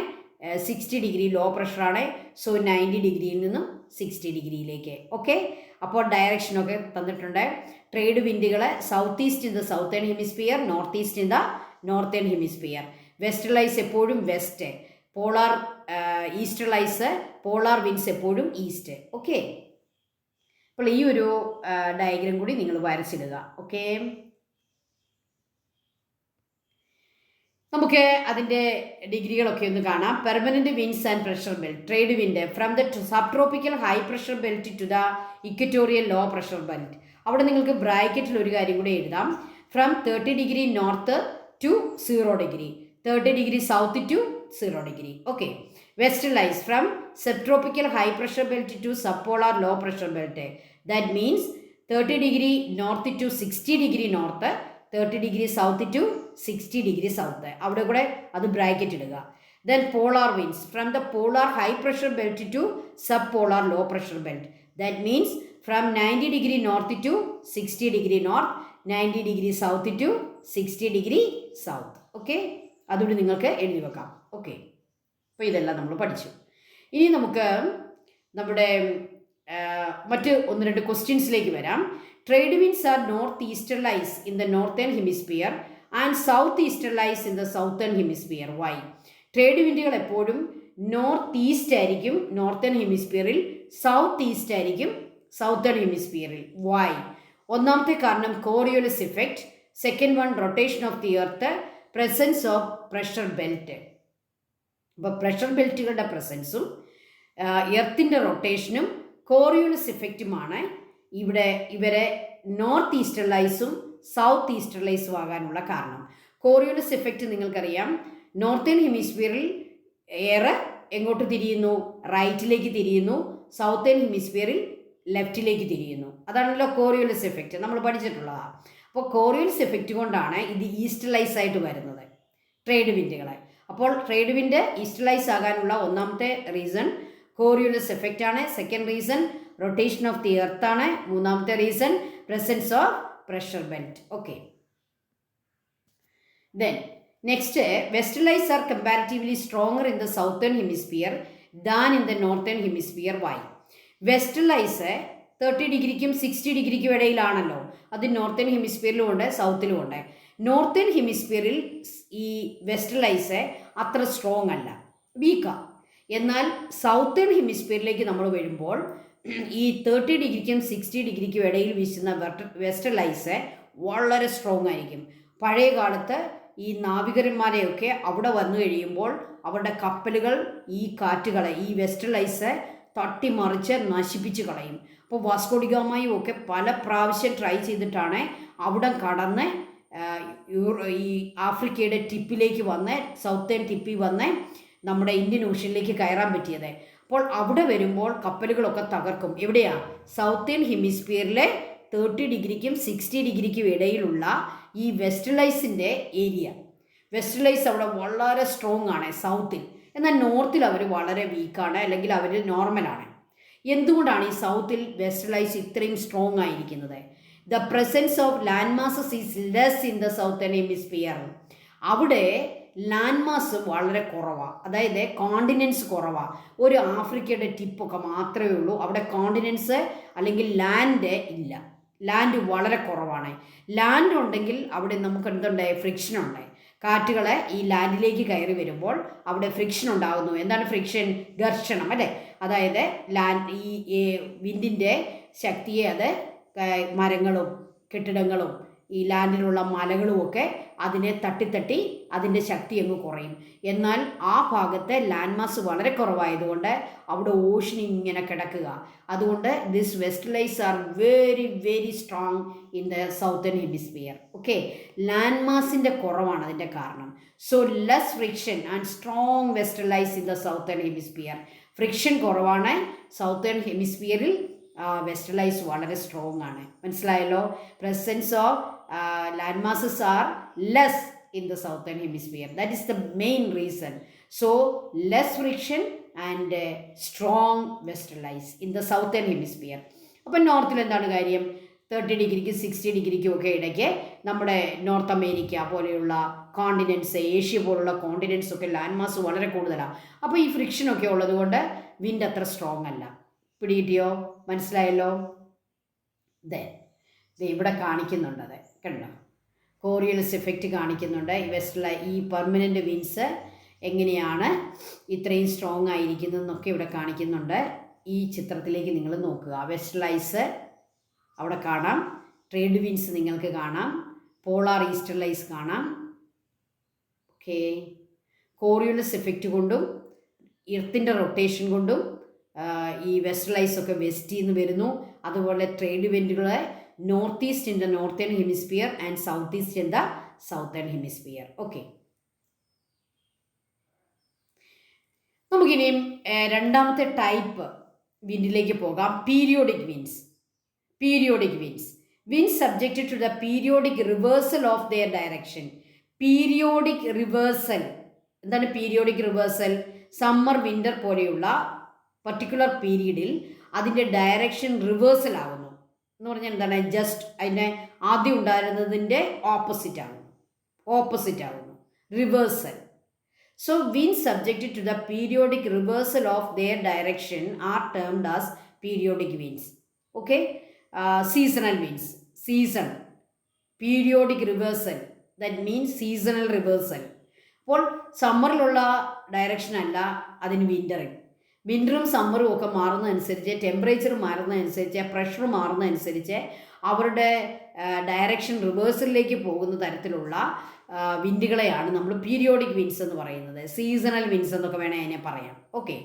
60 ഡിഗ്രി ലോ പ്രഷറാണ്. സോ 90 ഡിഗ്രിയിൽ നിന്നും 60 ഡിഗ്രിയിലേക്ക്. ഓക്കെ, അപ്പോൾ ഡയറക്ഷനൊക്കെ തന്നിട്ടുണ്ട്. ട്രേഡ് വിൻഡുകൾ south east in the southern hemisphere, north east in the northern hemisphere. Westerlies എപ്പോഴും west, polar easterlies, polar winds എപ്പോഴും ഈസ്റ്റ്. ഓക്കെ, അപ്പോൾ ഈ ഒരു ഡയഗ്രം കൂടി നിങ്ങൾ വരച്ചിടുക. ഓക്കെ, നമുക്ക് അതിൻ്റെ ഡിഗ്രികളൊക്കെ ഒന്ന് കാണാം. Permanent winds and pressure belt. Trade wind from the subtropical high pressure belt to the equatorial low pressure belt. അവിടെ നിങ്ങൾക്ക് ബ്രാക്കറ്റിൽ ഒരു കാര്യം കൂടെ എഴുതാം. From 30 degree north to 0 degree, 30 degree south to 0 degree. Okay. Westerlies from subtropical high pressure belt to sub polar low pressure belt. That means 30 degree north to 60 degree north, 30 degree south to 60 degree south. അവിടെ കൂടെ അത് bracket ഇടുക. Then polar winds from the polar high pressure belt to sub polar low pressure belt. That means from 90 degree north to 60 degree north, 90 degree south to 60 degree south. Okay, അതുകൊണ്ട് നിങ്ങൾക്ക് എഴുതി വെക്കാം. Okay, അപ്പോൾ ഇതെല്ലാം നമ്മൾ പഠിച്ചു. ഇനി നമുക്ക് നമ്മുടെ മറ്റ് 1-2 ക്വസ്റ്റ്യൻസിലേക്ക് വരാം. Trade winds are north easterlies in the northern hemisphere and south easterlies in the southern hemisphere. Why? Trade വിൻഡുകൾ എപ്പോഴും നോർത്ത് ഈസ്റ്റ് ആയിരിക്കും നോർത്തേൺ ഹെമിസ്ഫിയറിൽ, സൗത്ത് ഈസ്റ്റ് ആയിരിക്കും സൗത്തേൺ ഹെമിസ്ഫിയറിൽ. വൈ? ഒന്നാമത്തെ കാരണം Coriolis effect, second one rotation of the earth, presence of pressure belt. അപ്പോൾ pressure ബെൽറ്റുകളുടെ പ്രസൻസും എർത്തിൻ്റെ റൊട്ടേഷനും കോറിയോലിസ് ഇഫക്റ്റുമാണ് ഇവരെ നോർത്ത് ഈസ്റ്റർലൈസും സൗത്ത് ഈസ്റ്റർലൈസും ആകാനുള്ള കാരണം. കോറിയോലിസ് ഇഫക്റ്റ് നിങ്ങൾക്കറിയാം, നോർത്തേൺ ഹെമിസ്ഫിയറിൽ എയർ എങ്ങോട്ട് തിരിയുന്നു? റൈറ്റിലേക്ക് തിരിയുന്നു. സൗത്തേൺ ഹെമിസ്ഫിയറിൽ ലെഫ്റ്റിലേക്ക് തിരിയുന്നു. അതാണല്ലോ കോറിയോലിസ് എഫക്റ്റ്, നമ്മൾ പഠിച്ചിട്ടുള്ളതാണ്. അപ്പോൾ കോറിയോലിസ് എഫക്റ്റ് കൊണ്ടാണ് ഇത് ഈസ്റ്റർലൈസ് ആയിട്ട് വരുന്നത് ട്രേഡ് വിൻഡുകളെ. അപ്പോൾ ട്രേഡ് വിൻഡ് ഈസ്റ്റർലൈസ് ആകാനുള്ള ഒന്നാമത്തെ റീസൺ കോറിയോലിസ് എഫക്റ്റ് ആണ്. Second reason rotation of the earth ആണ്. മൂന്നാമത്തെ reason presence of pressure belt. Okay, then next, westerlies are comparatively stronger in the southern hemisphere than in the northern hemisphere. Why? Westerlies 30 ഡിഗ്രിക്കും 60 ഡിഗ്രിക്കും ഇടയിലാണല്ലോ. അത് northern ഹെമിസ്ഫിയറിലും ഉണ്ട് സൗത്തിലും ഉണ്ട്. Northern ഹെമിസ്ഫിയറിൽ ഈ വെസ്റ്റർലൈസ് അത്ര സ്ട്രോങ് അല്ല, വീക്കാണ്. എന്നാൽ സൗത്തേൺ ഹെമിസ്ഫിയറിലേക്ക് നമ്മൾ വരുമ്പോൾ ഈ 30 ഡിഗ്രിക്കും 60 ഡിഗ്രിക്കും ഇടയിൽ വീശുന്ന വെസ്റ്റർലൈസ് വളരെ സ്ട്രോങ് ആയിരിക്കും. പഴയ കാലത്ത് ഈ നാവികന്മാരെയൊക്കെ അവിടെ വന്നു കഴിയുമ്പോൾ അവരുടെ കപ്പലുകൾ ഈ കാറ്റുകളെ, ഈ വെസ്റ്റർലൈസ് തട്ടിമറിച്ച് നശിപ്പിച്ച് കളയും. അപ്പോൾ വാസ്കോ ഡി ഗാമയും ഒക്കെ പല പ്രാവശ്യം ട്രൈ ചെയ്തിട്ടാണ് അവിടെ കടന്ന് ഈ ആഫ്രിക്കയുടെ ടിപ്പിലേക്ക് വന്ന്, സൗത്തേൺ ടിപ്പിൽ വന്ന് നമ്മുടെ ഇന്ത്യൻ ഓഷ്യനിലേക്ക് കയറാൻ പറ്റിയത്. അപ്പോൾ അവിടെ വരുമ്പോൾ കപ്പലുകളൊക്കെ തകർക്കും. എവിടെയാണ്? സൗത്തേൺ ഹെമിസ്ഫിയറിലെ 30 ഡിഗ്രിക്കും 60 ഡിഗ്രിക്കും ഇടയിലുള്ള ഈ വെസ്റ്റർലൈസിൻ്റെ ഏരിയ. വെസ്റ്റർലൈസ് അവിടെ വളരെ സ്ട്രോങ് ആണ് സൗത്തിൽ. എന്നാൽ നോർത്തിൽ അവർ വളരെ വീക്കാണ്, അല്ലെങ്കിൽ അവർ നോർമലാണ്. എന്തുകൊണ്ടാണ് ഈ സൗത്തിൽ വെസ്റ്റർലൈസ് ഇത്രയും സ്ട്രോങ് ആയിരിക്കുന്നത്? The presence of land masses is less in the southern hemisphere. അവിടെ ലാൻഡ് മാസ് വളരെ കുറവാണ്, അതായത് കോണ്ടിനെൻസ് കുറവാണ്. ഒരു ആഫ്രിക്കയുടെ ടിപ്പൊക്കെ മാത്രമേ ഉള്ളൂ. അവിടെ കോണ്ടിനെൻസ് അല്ലെങ്കിൽ ലാൻഡ് ഇല്ല, ലാൻഡ് വളരെ കുറവാണ്. ലാൻഡ് ഉണ്ടെങ്കിൽ അവിടെ നമുക്ക് എന്തുണ്ട്? ഫ്രിക്ഷൻ ഉണ്ട്. കാറ്റുകൾ ഈ ലാൻഡിലേക്ക് കയറി വരുമ്പോൾ അവിടെ ഫ്രിക്ഷൻ ഉണ്ടാകുന്നു. എന്താണ് ഫ്രിക്ഷൻ? ഘർഷണം, അല്ലേ? അതായത് ഈ വിൻഡിൻ്റെ ശക്തിയെ അത് മരങ്ങളും കെട്ടിടങ്ങളും ഈ ലാൻഡിലുള്ള മലകളുമൊക്കെ അതിനെ തട്ടി അതിൻ്റെ ശക്തി അങ്ങ് കുറയും. എന്നാൽ ആ ഭാഗത്ത് ലാൻഡ് മാസ് വളരെ കുറവായതുകൊണ്ട് അവിടെ ഓഷൻ ഇങ്ങനെ കിടക്കുക. അതുകൊണ്ട് this westerlies are very very strong in the southern hemisphere. Okay, land മാസിൻ്റെ കുറവാണ് അതിൻ്റെ കാരണം. So less friction and strong westerlies in the southern hemisphere. Friction കുറവാണ് സൗത്തേൺ ഹെമിസ്ഫിയറിൽ, വെസ്റ്റർലൈസ് വളരെ സ്ട്രോങ് ആണ്. മനസ്സിലായല്ലോ? Presence of land masses are less in the southern hemisphere. That is the main reason. So less friction and strong westerlies in the southern hemisphere. അപ്പോൾ നോർത്തിൽ എന്താണ് കാര്യം? 30 ഡിഗ്രിക്കും 60 ഡിഗ്രിക്കും ഒക്കെ ഇടയ്ക്ക് നമ്മുടെ നോർത്ത് അമേരിക്ക പോലെയുള്ള കോണ്ടിനെൻറ്റ്സ്, ഏഷ്യ പോലുള്ള കോണ്ടിനെൻറ്റ്സ് ഒക്കെ ലാൻഡ് മാസ് വളരെ കൂടുതലാണ്. അപ്പോൾ ഈ ഫ്രിക്ഷനൊക്കെ ഉള്ളത് കൊണ്ട് വിൻഡ് അത്ര സ്ട്രോങ് അല്ല. പിടികിട്ടിയോ? മനസ്സിലായല്ലോ? ഇവിടെ കാണിക്കുന്നുണ്ടത് കണ്ടോ? കോറിയോലിസ് എഫക്റ്റ് കാണിക്കുന്നുണ്ട്. ഈ പെർമനൻ്റ് വിൻഡ്സ് എങ്ങനെയാണ് ഇത്രയും സ്ട്രോങ് ആയിരിക്കുന്നതെന്നൊക്കെ ഇവിടെ കാണിക്കുന്നുണ്ട്. ഈ ചിത്രത്തിലേക്ക് നിങ്ങൾ നോക്കുക. വെസ്റ്റർലൈസ് അവിടെ കാണാം, ട്രേഡ് വിൻഡ്സ് നിങ്ങൾക്ക് കാണാം, പോളാർ ഈസ്റ്റർലൈസ് കാണാം. ഓക്കെ, കോറിയോളസ് എഫക്റ്റ് കൊണ്ടും എർത്തിൻ്റെ റൊട്ടേഷൻ കൊണ്ടും ഈ വെസ്റ്റലൈസ് ഒക്കെ വെസ്റ്റിൽ നിന്ന് വരുന്നു. അതുപോലെ ട്രേഡ് ഇവൻറ്റുകൾ north east in the northern hemisphere and south east in the southern hemisphere. Okay, നമുക്കിനിയും രണ്ടാമത്തെ ടൈപ്പ് വിൻഡിലേക്ക് പോകാം. Periodic winds. Periodic winds, winds subjected to the periodic reversal of their direction. Periodic reversal. എന്താണ് periodic reversal? Summer winter പോലെയുള്ള particular പീരീഡിൽ അതിൻ്റെ direction reversal ആകുന്നു എന്ന് പറഞ്ഞാൽ എന്താണ്? ജസ്റ്റ് അതിൻ്റെ ആദ്യം ഉണ്ടായിരുന്നതിൻ്റെ ഓപ്പോസിറ്റ് ആകുന്നു, reversal. So winds subjected to the periodic reversal of their direction are termed as periodic winds. Okay, seasonal winds. Season, periodic reversal, that means seasonal reversal. അപ്പോൾ സമ്മറിലുള്ള ഡയറക്ഷൻ അല്ല അതിന് വിൻ്ററും സമ്മറും ഒക്കെ മാറുന്നതനുസരിച്ച്, ടെമ്പറേച്ചർ മാറുന്നതനുസരിച്ച്, പ്രഷർ മാറുന്നതനുസരിച്ച് അവരുടെ direction റിവേഴ്സലിലേക്ക് പോകുന്ന തരത്തിലുള്ള വിൻഡുകളെയാണ് നമ്മൾ periodic winds എന്ന് പറയുന്നത്. സീസണൽ വിൻഡ്സ് എന്നൊക്കെ വേണേൽ അതിനെ പറയാം. Okay,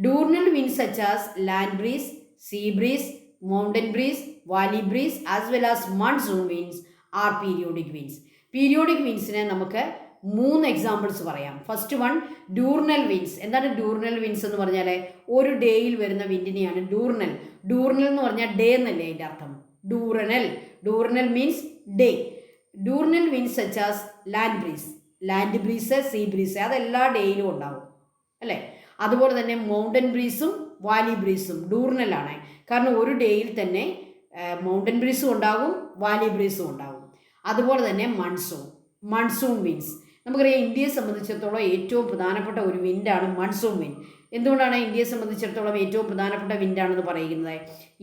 diurnal winds such as land breeze, sea breeze, mountain breeze, valley breeze as well as monsoon winds are periodic winds. Periodic വിൻഡ്സിനെ നമുക്ക് 3 എക്സാമ്പിൾസ് പറയാം. First one, diurnal winds. എന്താണ് ഡൂർണൽ വിൻഡ്സ് എന്ന് പറഞ്ഞാൽ? ഒരു ഡേയിൽ വരുന്ന വിൻഡിനെയാണ് ഡൂർണൽ. ഡൂർണൽ എന്ന് പറഞ്ഞാൽ ഡേ എന്നല്ലേ അതിൻ്റെ അർത്ഥം? Diurnal means day. Diurnal winds such as land breeze, sea breeze, അതെല്ലാ ഡേയിലും ഉണ്ടാവും അല്ലേ? അതുപോലെ തന്നെ മൗണ്ടൻ ബ്രീസും വാലി ബ്രീസും ഡൂർണലാണ്. കാരണം ഒരു ഡേയിൽ തന്നെ മൗണ്ടൻ ബ്രീസും ഉണ്ടാകും, വാലി ബ്രീസും ഉണ്ടാകും. അതുപോലെ തന്നെ മൺസൂൺ വിൻഡ്സ്. നമുക്കറിയാം ഇന്ത്യയെ സംബന്ധിച്ചിടത്തോളം ഏറ്റവും പ്രധാനപ്പെട്ട ഒരു വിൻഡാണ് മൺസൂൺ വിൻഡ്. എന്തുകൊണ്ടാണ് ഇന്ത്യയെ സംബന്ധിച്ചിടത്തോളം ഏറ്റവും പ്രധാനപ്പെട്ട വിൻഡാണെന്ന് പറയുന്നത്?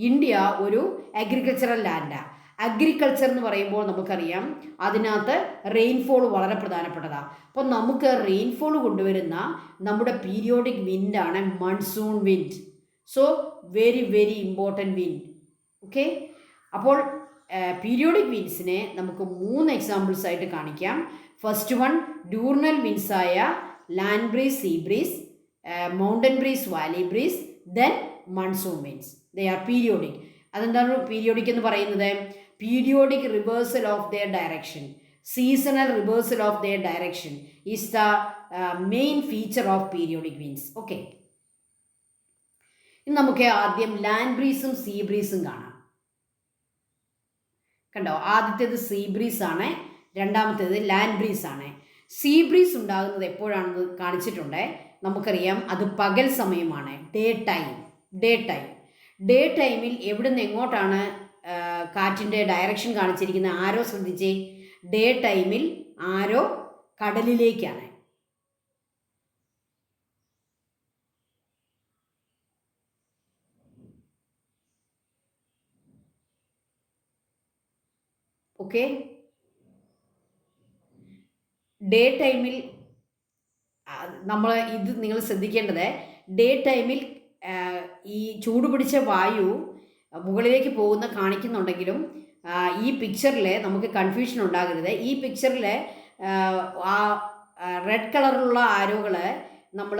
ഇന്ത്യ ഒരു അഗ്രികൾച്ചറൽ ലാൻഡാണ്. അഗ്രികൾച്ചർ എന്ന് പറയുമ്പോൾ നമുക്കറിയാം അതിനകത്ത് റെയിൻഫോൾ വളരെ പ്രധാനപ്പെട്ടതാണ്. അപ്പോൾ നമുക്ക് റെയിൻഫോൾ കൊണ്ടുവരുന്ന നമ്മുടെ പീരിയോഡിക് വിൻഡാണ് monsoon wind. So very very important wind. Okay, അപ്പോൾ പീരിയോഡിക് വിൻഡ്സിനെ നമുക്ക് 3 എക്സാമ്പിൾസ് ആയിട്ട് കാണിക്കാം. ഫസ്റ്റ് വൺ, ഡൂർണൽ വിൻഡ്സ് ആയ land breeze, sea breeze, mountain breeze, valley breeze, then monsoon winds. They are periodic. അതെന്താണ് പീരിയോഡിക് എന്ന് പറയുന്നത്? Periodic reversal of their direction, seasonal reversal of their direction is the main feature of periodic winds. Okay, ഇനി നമുക്ക് ആദ്യം land ബ്രീസും sea ബ്രീസും കാണാം. കണ്ടോ, ആദ്യത്തേത് സീ ബ്രീസ് ആണ്, രണ്ടാമത്തേത് ലാൻഡ് ബ്രീസ് ആണ്. സീ ബ്രീസ് ഉണ്ടാകുന്നത് എപ്പോഴാണെന്ന് കാണിച്ചിട്ടുണ്ട്. നമുക്കറിയാം അത് പകൽ സമയമാണ്, ഡേ ടൈമിൽ എവിടുന്ന് എങ്ങോട്ടാണ് കാറ്റിൻ്റെ ഡയറക്ഷൻ കാണിച്ചിരിക്കുന്നത്? ആരോ ശ്രദ്ധിച്ചേ, ഡേ ടൈമിൽ ആരോ കടലിലേക്കാണ്. ഓക്കെ, ഡേ ടൈമിൽ നമ്മൾ ഇത് നിങ്ങൾ ശ്രദ്ധിക്കേണ്ടത്, ഡേ ടൈമിൽ ഈ ചൂട് പിടിച്ച വായു മുകളിലേക്ക് പോകുന്ന കാണിക്കുന്നുണ്ടെങ്കിലും ഈ പിക്ചറിൽ നമുക്ക് കൺഫ്യൂഷൻ ഉണ്ടാകരുത്. ഈ പിക്ചറിൽ ആ റെഡ് കളറുള്ള ആരോകൾ നമ്മൾ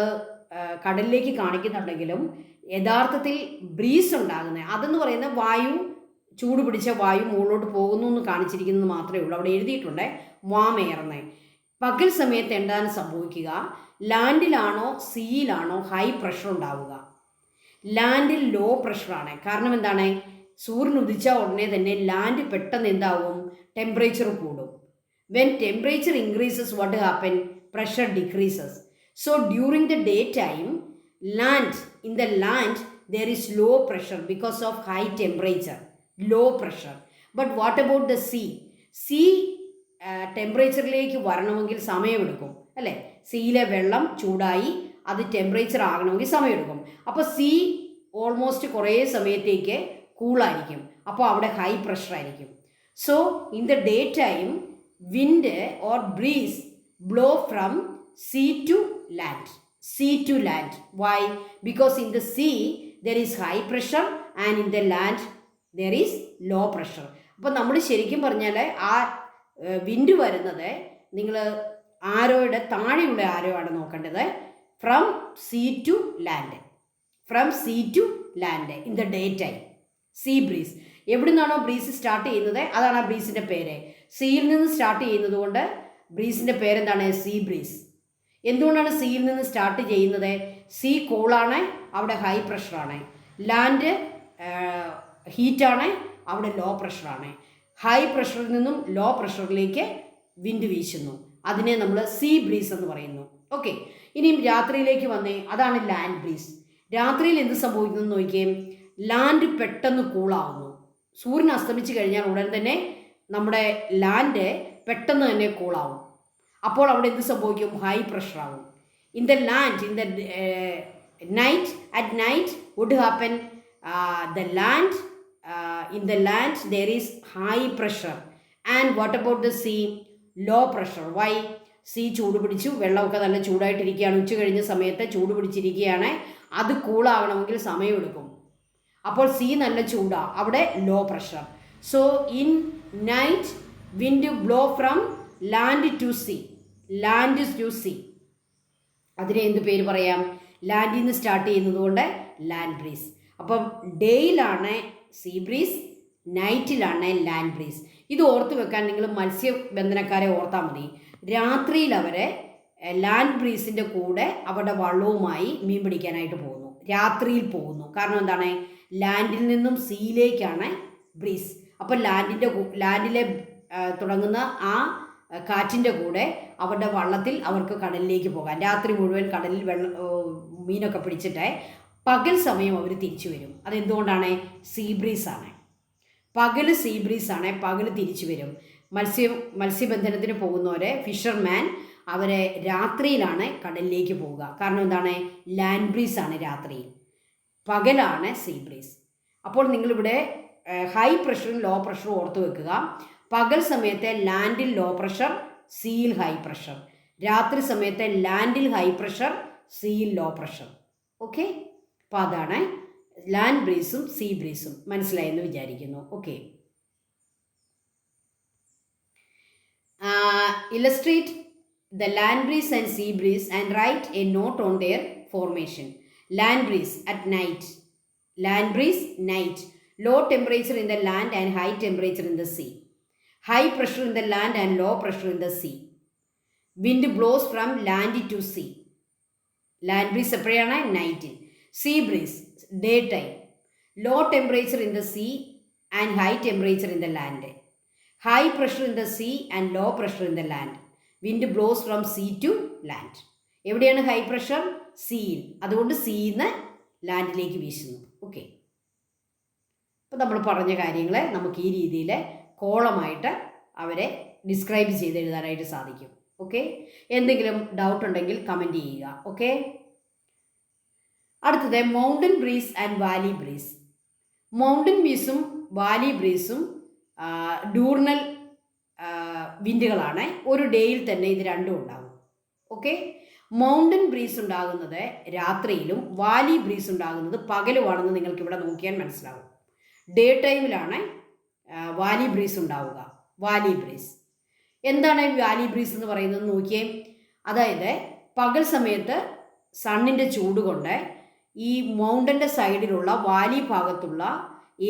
കടലിലേക്ക് കാണിക്കുന്നുണ്ടെങ്കിലും യഥാർത്ഥത്തിൽ ബ്രീസ് ഉണ്ടാകുന്നത് അതെന്ന് പറയുന്ന വായു, ചൂട് പിടിച്ച വായു മുകളിലോട്ട് പോകുന്നു എന്ന് കാണിച്ചിരിക്കുന്നത് മാത്രമേ ഉള്ളൂ. അവിടെ എഴുതിയിട്ടുണ്ട് വാമേറുന്നത്. പകൽ സമയത്ത് എന്താണ് സംഭവിക്കുക? ലാൻഡിലാണോ സീയിലാണോ ഹൈ പ്രഷർ ഉണ്ടാവുക? ലാൻഡിൽ ലോ പ്രഷറാണ്. കാരണം എന്താണ്? സൂര്യൻ ഉദിച്ച ഉടനെ തന്നെ ലാൻഡ് പെട്ടെന്ന് എന്താവും? ടെമ്പറേച്ചർ കൂടും. When temperature increases what happen? Pressure decreases. So during the day time in the land there is low pressure because of high temperature, low pressure. But what about the sea ടെമ്പറേച്ചറിലേക്ക് വരണമെങ്കിൽ സമയമെടുക്കും അല്ലേ? സീയിലെ വെള്ളം ചൂടായി അത് temperature ആകണമെങ്കിൽ സമയമെടുക്കും. അപ്പോൾ see almost കുറേ സമയത്തേക്ക് കൂളായിരിക്കും. അപ്പോൾ അവിടെ ഹൈ പ്രഷർ ആയിരിക്കും. So in the day time wind or breeze blow from sea to land. Why? Because in the sea there is high pressure and in the land there is low pressure. അപ്പോൾ നമ്മൾ ശരിക്കും പറഞ്ഞാൽ ആ wind വരുന്നത് നിങ്ങൾ ആരോയുടെ താഴെയുള്ള arrow ആണ് നോക്കേണ്ടത്. From sea to land, from sea to land in the day time. Sea breeze, എവിടെ നിന്നാണോ ബ്രീസ് സ്റ്റാർട്ട് ചെയ്യുന്നത് അതാണ് ആ ബ്രീസിൻ്റെ പേര്. സീയിൽ നിന്ന് സ്റ്റാർട്ട് ചെയ്യുന്നത് കൊണ്ട് ബ്രീസിൻ്റെ പേരെന്താണ്? See breeze. എന്തുകൊണ്ടാണ് സീയിൽ നിന്ന് സ്റ്റാർട്ട് ചെയ്യുന്നത്? സീ കൂളാണ്, അവിടെ ഹൈ പ്രഷറാണ്. ലാൻഡ് ഹീറ്റാണ്, അവിടെ ലോ പ്രഷറാണ്. ഹൈ പ്രഷറിൽ നിന്നും ലോ പ്രഷറിലേക്ക് വിൻഡ് വീശുന്നു, അതിനെ നമ്മൾ സീ ബ്രീസ് എന്ന് പറയുന്നു. ഓക്കെ, ഇനിയും രാത്രിയിലേക്ക് വന്നേ, അതാണ് ലാൻഡ് ബ്രീസ്. രാത്രിയിൽ എന്ത് സംഭവിക്കുന്നു നോക്കിയേ, ലാൻഡ് പെട്ടെന്ന് കൂളാവുന്നു. സൂര്യൻ അസ്തമിച്ച് കഴിഞ്ഞാൽ ഉടൻ തന്നെ നമ്മുടെ ലാൻഡ് പെട്ടെന്ന് തന്നെ കൂളാവും. അപ്പോൾ അവിടെ എന്ത് സംഭവിക്കും? ഹൈ പ്രഷറാവും. In the land, in the night, at night would happen the land, in the land there is high pressure. And what about the sea? Low pressure. Why? Sea ചൂട് പിടിച്ചു, വെള്ളമൊക്കെ നല്ല ചൂടായിട്ടിരിക്കുകയാണ്, ഉച്ച കഴിഞ്ഞ സമയത്ത് ചൂട് പിടിച്ചിരിക്കുകയാണ്. അത് കൂളാവണമെങ്കിൽ സമയമെടുക്കും. അപ്പോൾ സീ നല്ല ചൂടാ, അവിടെ low pressure. So in night wind blow from land to sea, land to sea. അതിനെ എന്ത് പേര് പറയാം? ലാൻഡിൽ നിന്ന് സ്റ്റാർട്ട് ചെയ്യുന്നത് കൊണ്ട് ലാൻഡ് ബ്രീസ്. അപ്പം ഡേയിലാണ് സീ ബ്രീസ്, നൈറ്റിലാണ് ലാൻഡ് ബ്രീസ്. ഇത് ഓർത്ത് വെക്കാൻ നിങ്ങൾ മത്സ്യബന്ധനക്കാരെ ഓർത്താൽ മതി. രാത്രിയിൽ അവരെ ലാൻഡ് ബ്രീസിൻ്റെ കൂടെ അവരുടെ വള്ളവുമായി മീൻ പിടിക്കാനായിട്ട് പോകുന്നു, രാത്രിയിൽ പോകുന്നു. കാരണം എന്താണ്? ലാൻഡിൽ നിന്നും സീയിലേക്കാണ് ബ്രീസ്. അപ്പോൾ ലാൻഡിലെ തുടങ്ങുന്ന ആ കാറ്റിൻ്റെ കൂടെ അവരുടെ വള്ളത്തിൽ അവർക്ക് കടലിലേക്ക് പോകാം. രാത്രി മുഴുവൻ കടലിൽ മീനൊക്കെ പിടിച്ചിട്ട് പകൽ സമയം അവർ തിരിച്ചു വരും. അതെന്തുകൊണ്ടാണ്? സീ ബ്രീസാണ്. പകൽ സീ ബ്രീസാണ്, പകൽ തിരിച്ചു വരും. മത്സ്യബന്ധനത്തിന് പോകുന്നവരെ, ഫിഷർമാൻ, അവരെ രാത്രിയിലാണ് കടലിലേക്ക് പോവുക. കാരണം എന്താണ്? ലാൻഡ് ബ്രീസാണ് രാത്രിയിൽ, പകലാണ് സീ ബ്രീസ്. അപ്പോൾ നിങ്ങളിവിടെ ഹൈ പ്രഷറും ലോ പ്രഷറും ഓർത്ത് വെക്കുക. പകൽ സമയത്തെ ലാൻഡിൽ ലോ പ്രഷർ, സീയിൽ ഹൈ പ്രഷർ. രാത്രി സമയത്തെ ലാൻഡിൽ ഹൈ പ്രഷർ, സീയിൽ ലോ പ്രഷർ. ഓക്കെ, അപ്പോൾ അതാണ് ലാൻഡ് ബ്രീസും സീ ബ്രീസും. മനസ്സിലായെന്ന് വിചാരിക്കുന്നു. Okay, illustrate the land breeze and sea breeze and write a note on their formation. Land breeze at night, land breeze night, low temperature in the land and high temperature in the sea, high pressure in the land and low pressure in the sea. Wind blows from land to sea. Land breeze എപ്പോഴാണ്? നൈറ്റിൽ. Sea breeze day time, low temperature in the sea and high temperature in the land, high pressure in the sea and low pressure in the land. Wind blows from sea to land. എവിടെയാണ് high pressure? സീയിൽ. അതുകൊണ്ട് സീയിൽ നിന്ന് ലാൻഡിലേക്ക് വീശുന്നു. Okay, അപ്പോൾ നമ്മൾ പറഞ്ഞ കാര്യങ്ങളെ നമുക്ക് ഈ രീതിയിൽ കോളമായിട്ട് അവരെ ഡിസ്ക്രൈബ് ചെയ്ത് എഴുതാനായിട്ട് സാധിക്കും. ഓക്കെ, എന്തെങ്കിലും ഡൗട്ട് ഉണ്ടെങ്കിൽ കമൻറ്റ് ചെയ്യുക. ഓക്കെ, അടുത്തത് mountain breeze and valley breeze. Mountain ബ്രീസും വാലി ബ്രീസും ഡൂർണൽ വിൻഡുകളാണ്. ഒരു ഡേയിൽ തന്നെ ഇത് രണ്ടും ഉണ്ടാകും. ഓക്കെ, മൗണ്ടൻ ബ്രീസ് ഉണ്ടാകുന്നത് രാത്രിയിലും വാലി ബ്രീസ് ഉണ്ടാകുന്നത് പകലുമാണെന്ന് നിങ്ങൾക്ക് ഇവിടെ നോക്കിയാൽ മനസ്സിലാവും. ഡേ ടൈമിലാണ് വാലി ബ്രീസ് ഉണ്ടാവുക. വാലി ബ്രീസ് എന്താണ്? വാലി ബ്രീസ് എന്ന് പറയുന്നത് നോക്കിയേ. അതായത് പകൽ സമയത്ത് സണ്ണിൻ്റെ ചൂട് കൊണ്ട് ഈ മൗണ്ടൻ്റെ സൈഡിലുള്ള വാലി ഭാഗത്തുള്ള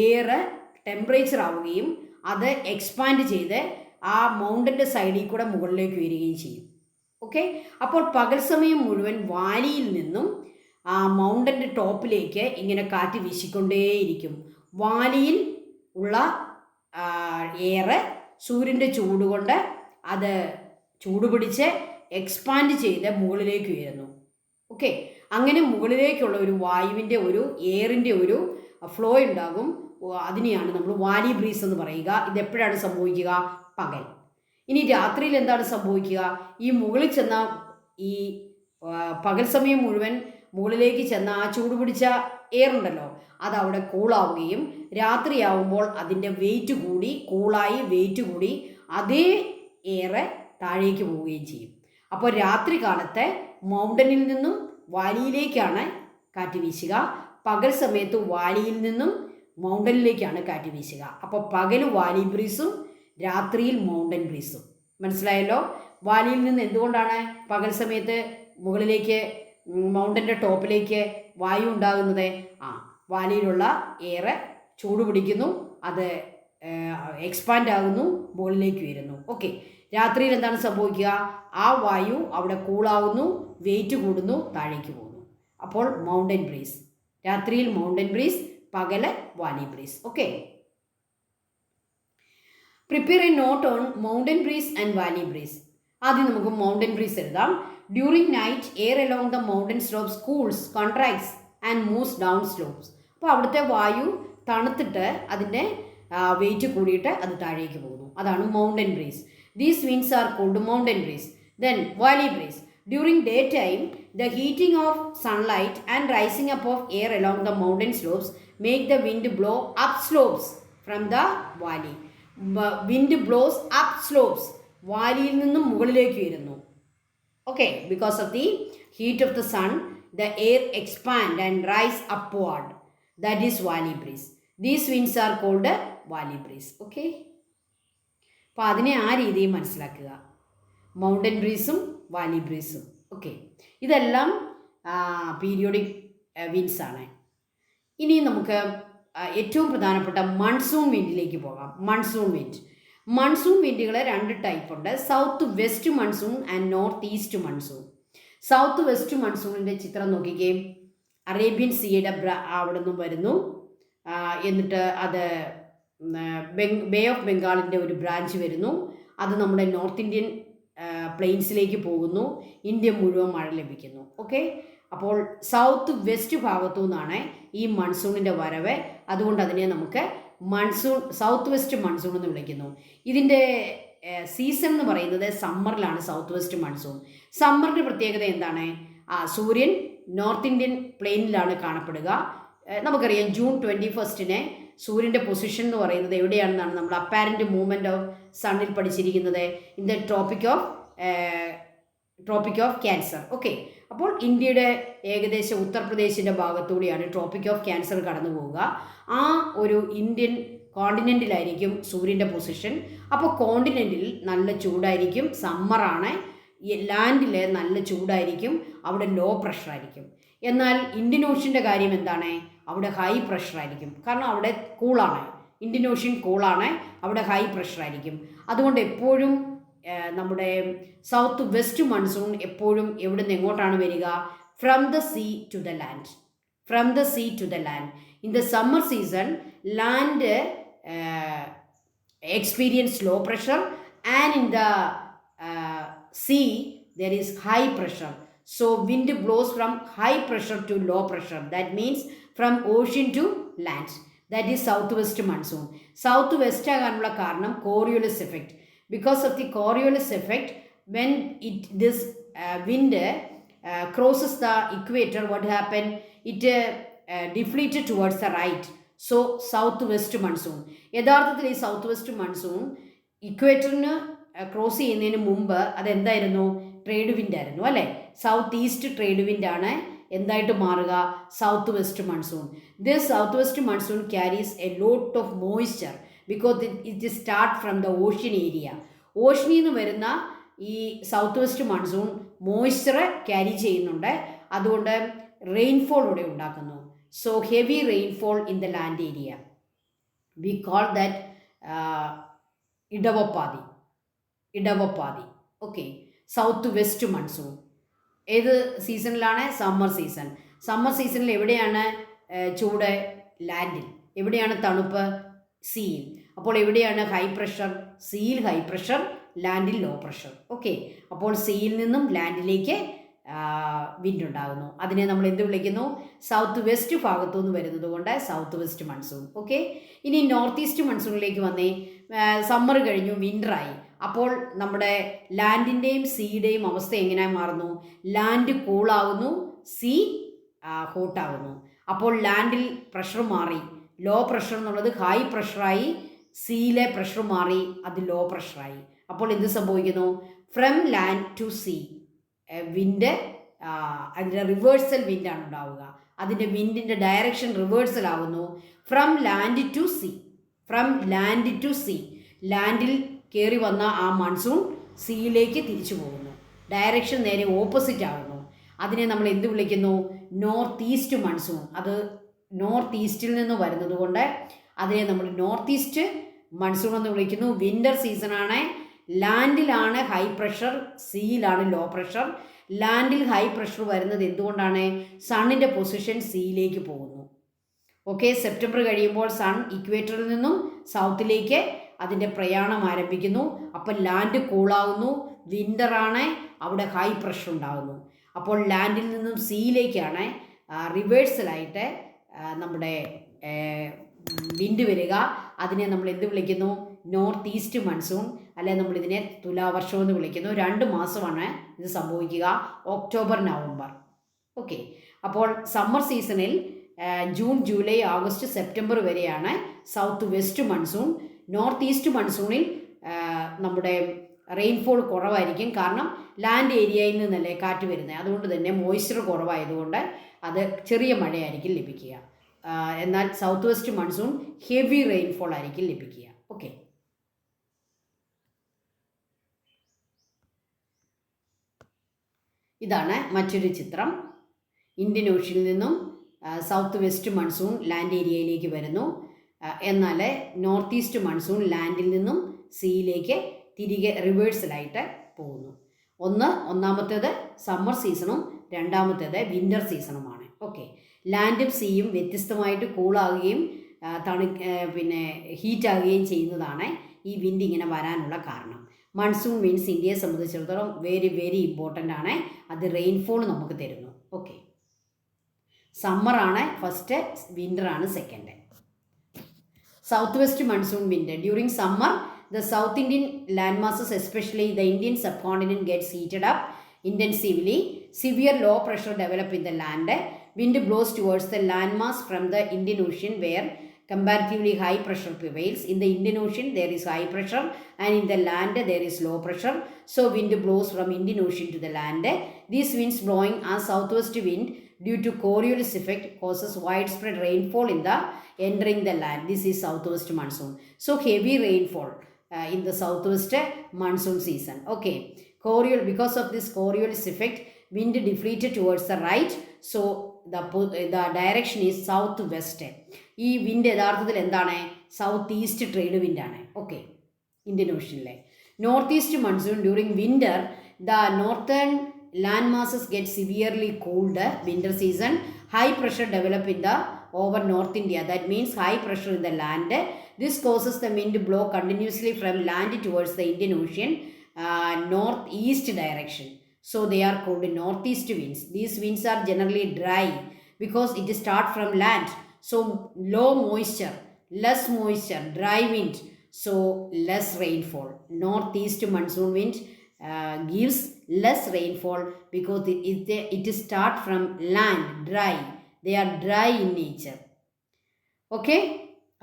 എയർ ടെമ്പറേച്ചർ ആവുകയും അത് എക്സ്പാൻഡ് ചെയ്ത് ആ മൗണ്ടൻ്റെ സൈഡിൽ കൂടെ മുകളിലേക്ക് വരികയും ചെയ്യും. ഓക്കെ, അപ്പോൾ പകൽ സമയം മുഴുവൻ വാലിയിൽ നിന്നും ആ മൗണ്ടൻ്റെ ടോപ്പിലേക്ക് ഇങ്ങനെ കാറ്റ് വീശിക്കൊണ്ടേയിരിക്കും. വാലിയിൽ ഉള്ള എയർ സൂര്യൻ്റെ ചൂട് കൊണ്ട് അത് ചൂടുപിടിച്ച് എക്സ്പാൻഡ് ചെയ്ത് മുകളിലേക്ക് ഉയരുന്നു. ഓക്കെ, അങ്ങനെ മുകളിലേക്കുള്ള ഒരു വായുവിൻ്റെ ഒരു എയറിൻ്റെ ഒരു ഫ്ലോ ഉണ്ടാകും. അതിനെയാണ് നമ്മൾ വാലി ബ്രീസ് എന്ന് പറയുക. ഇതെപ്പോഴാണ് സംഭവിക്കുക? പകൽ. ഇനി രാത്രിയിൽ എന്താണ് സംഭവിക്കുക? ഈ മുകളിൽ ചെന്ന ഈ പകൽ സമയം മുഴുവൻ മുകളിലേക്ക് ചെന്ന ആ ചൂട് പിടിച്ച എയർ ഉണ്ടല്ലോ, അത് അവിടെ കൂളാവുകയും രാത്രിയാവുമ്പോൾ അതിൻ്റെ വെയിറ്റ് കൂടി, കൂളായി വെയിറ്റ് കൂടി അതേ എയർ താഴേക്ക് പോവുകയും ചെയ്യും. അപ്പോൾ രാത്രി കാലത്ത് മൗണ്ടനിൽ നിന്നും വാലിയിലേക്കാണ് കാറ്റ് വീശുക, പകൽ സമയത്ത് വാലിയിൽ നിന്നും മൗണ്ടനിലേക്കാണ് കാറ്റ് വീശുക. അപ്പോൾ പകൽ വാലി ബ്രീസും രാത്രിയിൽ മൗണ്ടൻ ബ്രീസും. മനസ്സിലായല്ലോ? വാലിയിൽ നിന്ന് എന്തുകൊണ്ടാണ് പകൽ സമയത്ത് മുകളിലേക്ക് മൗണ്ടൻ്റെ ടോപ്പിലേക്ക് വായു ഉണ്ടാകുന്നത്? വാലിയിലുള്ള എയർ ചൂട് പിടിക്കുന്നു, അത് എക്സ്പാൻഡ് ആകുന്നു, മുകളിലേക്ക് വരുന്നു. ഓക്കെ. രാത്രിയിൽ എന്താണ് സംഭവിക്കുക? ആ വായു അവിടെ കൂളാവുന്നു, വെയിറ്റ് കൂടുന്നു, താഴേക്ക് പോകുന്നു. അപ്പോൾ മൗണ്ടൻ ബ്രീസ്. രാത്രിയിൽ മൗണ്ടൻ ബ്രീസ്, പകല് valley breeze. Okay. Prepare a note on mountain breeze and valley breeze. ആദ്യം നമുക്ക് മൗണ്ടൻ ബ്രീസ് എഴുതാം. During night air along the mountain slopes cools, contracts and moves down slopes. അപ്പോൾ അവിടുത്തെ വായു തണുത്തിട്ട് അതിൻ്റെ വെയിറ്റ് കൂടിയിട്ട് അത് താഴേക്ക് പോകുന്നു. അതാണ് mountain breeze. These winds are called mountain breeze. Then valley breeze. During day time the heating of sunlight and rising up of air along the mountain slopes make the wind blow up slopes from the valley. Wind blows up slopes. വാലിയിൽ നിന്നും മുകളിലേക്ക് വരുന്നു. Okay, because of the heat of the sun, the air expand and rise upward. That is valley breeze. These winds are called valley breeze. Okay. അപ്പോൾ അതിനെ ആ രീതിയിൽ മനസ്സിലാക്കുക. Mountain ബ്രീസും valley ബ്രീസും. ഓക്കെ. ഇതെല്ലാം പീരിയോഡിക് വിൻഡ്സ് ആണ്. ഇനി നമുക്ക് ഏറ്റവും പ്രധാനപ്പെട്ട മൺസൂൺ വിൻഡിലേക്ക് പോകാം. Monsoon wind. മൺസൂൺ വിൻഡുകൾ 2 ടൈപ്പ് ഉണ്ട്. South west monsoon and north east monsoon. South west മൺസൂണിൻ്റെ ചിത്രം നോക്കിക്കേ. അറേബ്യൻ സീയുടെ അവിടെ നിന്നും വരുന്നു, എന്നിട്ട് അത് ബേ ഓഫ് ബംഗാളിൻ്റെ ഒരു ബ്രാഞ്ച് വരുന്നു, അത് നമ്മുടെ നോർത്ത് ഇന്ത്യൻ പ്ലെയിൻസിലേക്ക് പോകുന്നു, ഇന്ത്യ മുഴുവൻ മഴ ലഭിക്കുന്നു. ഓക്കെ. അപ്പോൾ സൗത്ത് വെസ്റ്റ് ഭാഗത്തു നിന്നാണ് ഈ മൺസൂണിൻ്റെ വരവ്. അതുകൊണ്ട് അതിനെ നമുക്ക് മൺസൂൺ, സൗത്ത് വെസ്റ്റ് മൺസൂൺ എന്ന് വിളിക്കുന്നു. ഇതിൻ്റെ സീസൺ എന്ന് പറയുന്നത് സമ്മറിലാണ് സൗത്ത് വെസ്റ്റ് മൺസൂൺ. സമ്മറിൻ്റെ പ്രത്യേകത എന്താണ്? സൂര്യൻ നോർത്ത് ഇന്ത്യൻ പ്ലെയിനിലാണ് കാണപ്പെടുക. നമുക്കറിയാം ജൂൺ 21 സൂര്യൻ്റെ പൊസിഷൻ എന്ന് പറയുന്നത് എവിടെയാണെന്നാണ് നമ്മൾ അപ്പാരൻറ്റ് മൂവ്മെൻറ്റ് ഓഫ് സണ്ണിൽ പഠിച്ചിരിക്കുന്നത്. In the tropic of cancer. Okay. അപ്പോൾ ഇന്ത്യയുടെ ഏകദേശം ഉത്തർപ്രദേശിൻ്റെ ഭാഗത്തൂടെയാണ് ട്രോപ്പിക് ഓഫ് ക്യാൻസർ കടന്നു പോവുക. ആ ഒരു ഇന്ത്യൻ കോണ്ടിനെൻറ്റിലായിരിക്കും സൂര്യൻ്റെ പൊസിഷൻ. അപ്പോൾ കോണ്ടിനെൻറ്റിൽ നല്ല ചൂടായിരിക്കും, സമ്മറാണ്. ലാൻഡിൽ നല്ല ചൂടായിരിക്കും, അവിടെ ലോ പ്രഷറായിരിക്കും. എന്നാൽ ഇന്ത്യൻ ഓഷ്യൻ്റെ കാര്യം എന്താണ്? അവിടെ ഹൈ പ്രഷറായിരിക്കും. കാരണം അവിടെ കൂളാണ്, ഇന്ത്യൻ ഓഷ്യൻ കൂളാണ്, അവിടെ ഹൈ പ്രഷറായിരിക്കും. അതുകൊണ്ട് എപ്പോഴും നമ്മുടെ സൗത്ത് വെസ്റ്റ് മൺസൂൺ എപ്പോഴും എവിടെ നിന്ന് എങ്ങോട്ടാണ് വരിക? From the sea to the land. From the sea to the land. In the summer season land experience low pressure and in the sea there is high pressure. So wind blows from high pressure to low pressure. That means from ocean to land. That is southwest monsoon. Southwest ആകാനുള്ള കാരണം Coriolis effect. Because of the Coriolis effect, when this wind crosses the equator, what happened? It deflated towards the right. So southwest monsoon. യഥാർത്ഥത്തിൽ ഈ southwest monsoon ഇക്വേറ്ററിന് cross ചെയ്യുന്നതിന് മുമ്പ് അതെന്തായിരുന്നു? Trade wind ആയിരുന്നു, അല്ലേ? South east trade വിൻഡാണ് എന്തായിട്ട് മാറുക? South west monsoon. This south west monsoon carries a lot of moisture because it start from the ocean area. ഓഷ്യനിൽ നിന്ന് വരുന്ന ഈ south west monsoon moisture carry ചെയ്യുന്നുണ്ട്. അതുകൊണ്ട് റെയിൻഫോൾ ഇവിടെ ഉണ്ടാക്കുന്നു. So heavy rainfall in the land area. We call that Idavappathi. Okay. South west monsoon ഏത് സീസണിലാണ്? Summer season. സമ്മർ സീസണിൽ എവിടെയാണ് ചൂട്? ലാൻഡിൽ. എവിടെയാണ് തണുപ്പ്? സീയിൽ. അപ്പോൾ എവിടെയാണ് ഹൈ പ്രഷർ? സീയിൽ ഹൈ പ്രഷർ, ലാൻഡിൽ ലോ പ്രഷർ. ഓക്കെ. അപ്പോൾ സീയിൽ നിന്നും ലാൻഡിലേക്ക് വിൻഡ് ഉണ്ടാകുന്നു. അതിനെ നമ്മൾ എന്ത് വിളിക്കുന്നു? സൗത്ത് വെസ്റ്റ് ഭാഗത്തു നിന്ന് വരുന്നത് കൊണ്ട് സൗത്ത് വെസ്റ്റ് മൺസൂൺ. ഓക്കെ. ഇനി നോർത്ത് ഈസ്റ്റ് മൺസൂണിലേക്ക് വന്നേ. സമ്മർ കഴിഞ്ഞു, വിൻ്ററായി. അപ്പോൾ നമ്മുടെ ലാൻഡിൻ്റെയും സീയുടെയും അവസ്ഥ എങ്ങനെ മാറുന്നു? ലാൻഡ് കൂളാവുന്നു, സീ ഹോട്ടാവുന്നു. അപ്പോൾ ലാൻഡിൽ പ്രഷർ മാറി, ലോ പ്രഷർ എന്നുള്ളത് ഹൈ പ്രഷറായി, സീയിലെ പ്രഷർ മാറി, അത് ലോ പ്രഷറായി. അപ്പോൾ എന്ത് സംഭവിക്കുന്നു? From land to sea wind, അതിൻ്റെ റിവേഴ്സൽ വിൻഡാണ് ഉണ്ടാവുക. അതിൻ്റെ വിൻഡിൻ്റെ ഡയറക്ഷൻ റിവേഴ്സൽ ആവുന്നു. From land to sea. ലാൻഡിൽ കയറി വന്ന ആ മൺസൂൺ സീയിലേക്ക് തിരിച്ചു പോകുന്നു. ഡയറക്ഷൻ നേരെ ഓപ്പോസിറ്റ് ആകുന്നു. അതിനെ നമ്മൾ എന്ത് വിളിക്കുന്നു? North east monsoon. അത് നോർത്ത് ഈസ്റ്റിൽ നിന്ന് വരുന്നത് കൊണ്ട് അതിനെ നമ്മൾ നോർത്ത് ഈസ്റ്റ് മൺസൂൺ എന്ന് വിളിക്കുന്നു. വിൻ്റർ സീസണാണ്. ലാൻഡിലാണ് ഹൈ പ്രഷർ, സീയിലാണ് ലോ പ്രഷർ. ലാൻഡിൽ ഹൈ പ്രഷർ വരുന്നത് എന്തുകൊണ്ടാണ്? സണ്ണിൻ്റെ പൊസിഷൻ സീയിലേക്ക് പോകുന്നു. ഓക്കെ, സെപ്റ്റംബർ കഴിയുമ്പോൾ സൺ ഇക്വേറ്ററിൽ നിന്നും സൗത്തിലേക്ക് അതിൻ്റെ പ്രയാണം ആരംഭിക്കുന്നു. അപ്പം ലാൻഡ് കൂളാകുന്നു. വിൻ്ററാണ്, അവിടെ ഹൈ പ്രഷർ ഉണ്ടാകുന്നു. അപ്പോൾ ലാൻഡിൽ നിന്നും സീയിലേക്കാണ് റിവേഴ്സലായിട്ട് നമ്മുടെ വിൻഡ് വരിക. അതിനെ നമ്മൾ എന്ത് വിളിക്കുന്നു? നോർത്ത് ഈസ്റ്റ് മൺസൂൺ, അല്ലെ നമ്മളിതിനെ തുലാവർഷം എന്ന് വിളിക്കുന്നു. 2 മാസമാണ് ഇത് സംഭവിക്കുക, ഒക്ടോബർ നവംബർ. ഓക്കെ, അപ്പോൾ സമ്മർ സീസണിൽ ജൂൺ ജൂലൈ ആഗസ്റ്റ് സെപ്റ്റംബർ വരെയാണ് south west monsoon. North east മൺസൂണിൽ നമ്മുടെ റെയിൻഫോൾ കുറവായിരിക്കും. കാരണം ലാൻഡ് ഏരിയയിൽ നിന്നല്ലേ കാറ്റ് വരുന്നത്. അതുകൊണ്ട് തന്നെ മോയ്സ്ചർ കുറവായതുകൊണ്ട് അത് ചെറിയ മഴയായിരിക്കും ലഭിക്കുക. എന്നാൽ south west monsoon heavy rainfall ആയിരിക്കും ലഭിക്കുക. ഓക്കെ, ഇതാണ് മറ്റൊരു ചിത്രം. ഇന്ത്യൻ ഓഷ്യനിൽ നിന്നും സൗത്ത് വെസ്റ്റ് മൺസൂൺ ലാൻഡ് ഏരിയയിലേക്ക് വരുന്നു. എന്നാൽ നോർത്ത് ഈസ്റ്റ് മൺസൂൺ ലാൻഡിൽ നിന്നും സീയിലേക്ക് തിരികെ റിവേഴ്സലായിട്ട് പോകുന്നു. ഒന്നാമത്തേത് സമ്മർ സീസണും രണ്ടാമത്തേത് വിൻ്റർ സീസണുമാണ്. ഓക്കെ, ലാൻഡും സീയും വ്യത്യസ്തമായിട്ട് കൂളാകുകയും ഹീറ്റാകുകയും ചെയ്യുന്നതാണ് ഈ വിൻഡ് ഇങ്ങനെ വരാനുള്ള കാരണം. മൺസൂൺ വിൻഡ്സ് ഇന്ത്യയെ സംബന്ധിച്ചിടത്തോളം വെരി വെരി ഇമ്പോർട്ടൻ്റ് ആണ്. അത് റെയിൻഫോൾ നമുക്ക് തരുന്നു. ഓക്കെ, സമ്മറാണ് ഫസ്റ്റ്, വിൻ്ററാണ് second. South west monsoon wind. During summer the South Indian landmasses, especially the Indian subcontinent, gets heated up intensively. Severe low pressure develop in the land. Wind blows towards the landmass from the Indian Ocean where comparatively high pressure prevails. In the Indian Ocean there is high pressure and in the land there is low pressure. So wind blows from Indian Ocean to the land. These winds blowing as southwest wind due to Coriolis effect causes widespread rainfall in the entering the land. This is southwest monsoon. So heavy rainfall in the southwest monsoon season. Okay, because of this Coriolis effect, wind defleated towards the right, so the direction is southwest. ഈ wind യഥാർത്ഥത്തിൽ എന്താണ്? South east trade വിൻഡാണ്. Okay, Indian ഓഷ്യനിലെ north east monsoon. During winter the northern land masses get severely cooled. Winter season, high pressure develop in the over North India. That means high pressure in the land. This causes the wind to blow continuously from land towards the Indian Ocean northeast direction. So they are called northeast winds. These winds are generally dry because it starts from land. So low moisture, less moisture, dry wind. So less rainfall. Northeast monsoon wind gives less rainfall because it start from land, dry. They are dry in nature. Okay,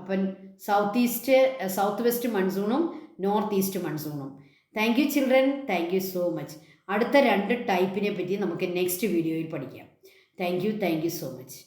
അപ്പം south west മൺസൂണും north east മൺസൂണും. Thank you children, thank you so much. അടുത്ത 2 ടൈപ്പിനെ പറ്റി നമുക്ക് next വീഡിയോയിൽ പഠിക്കാം. Thank you so much.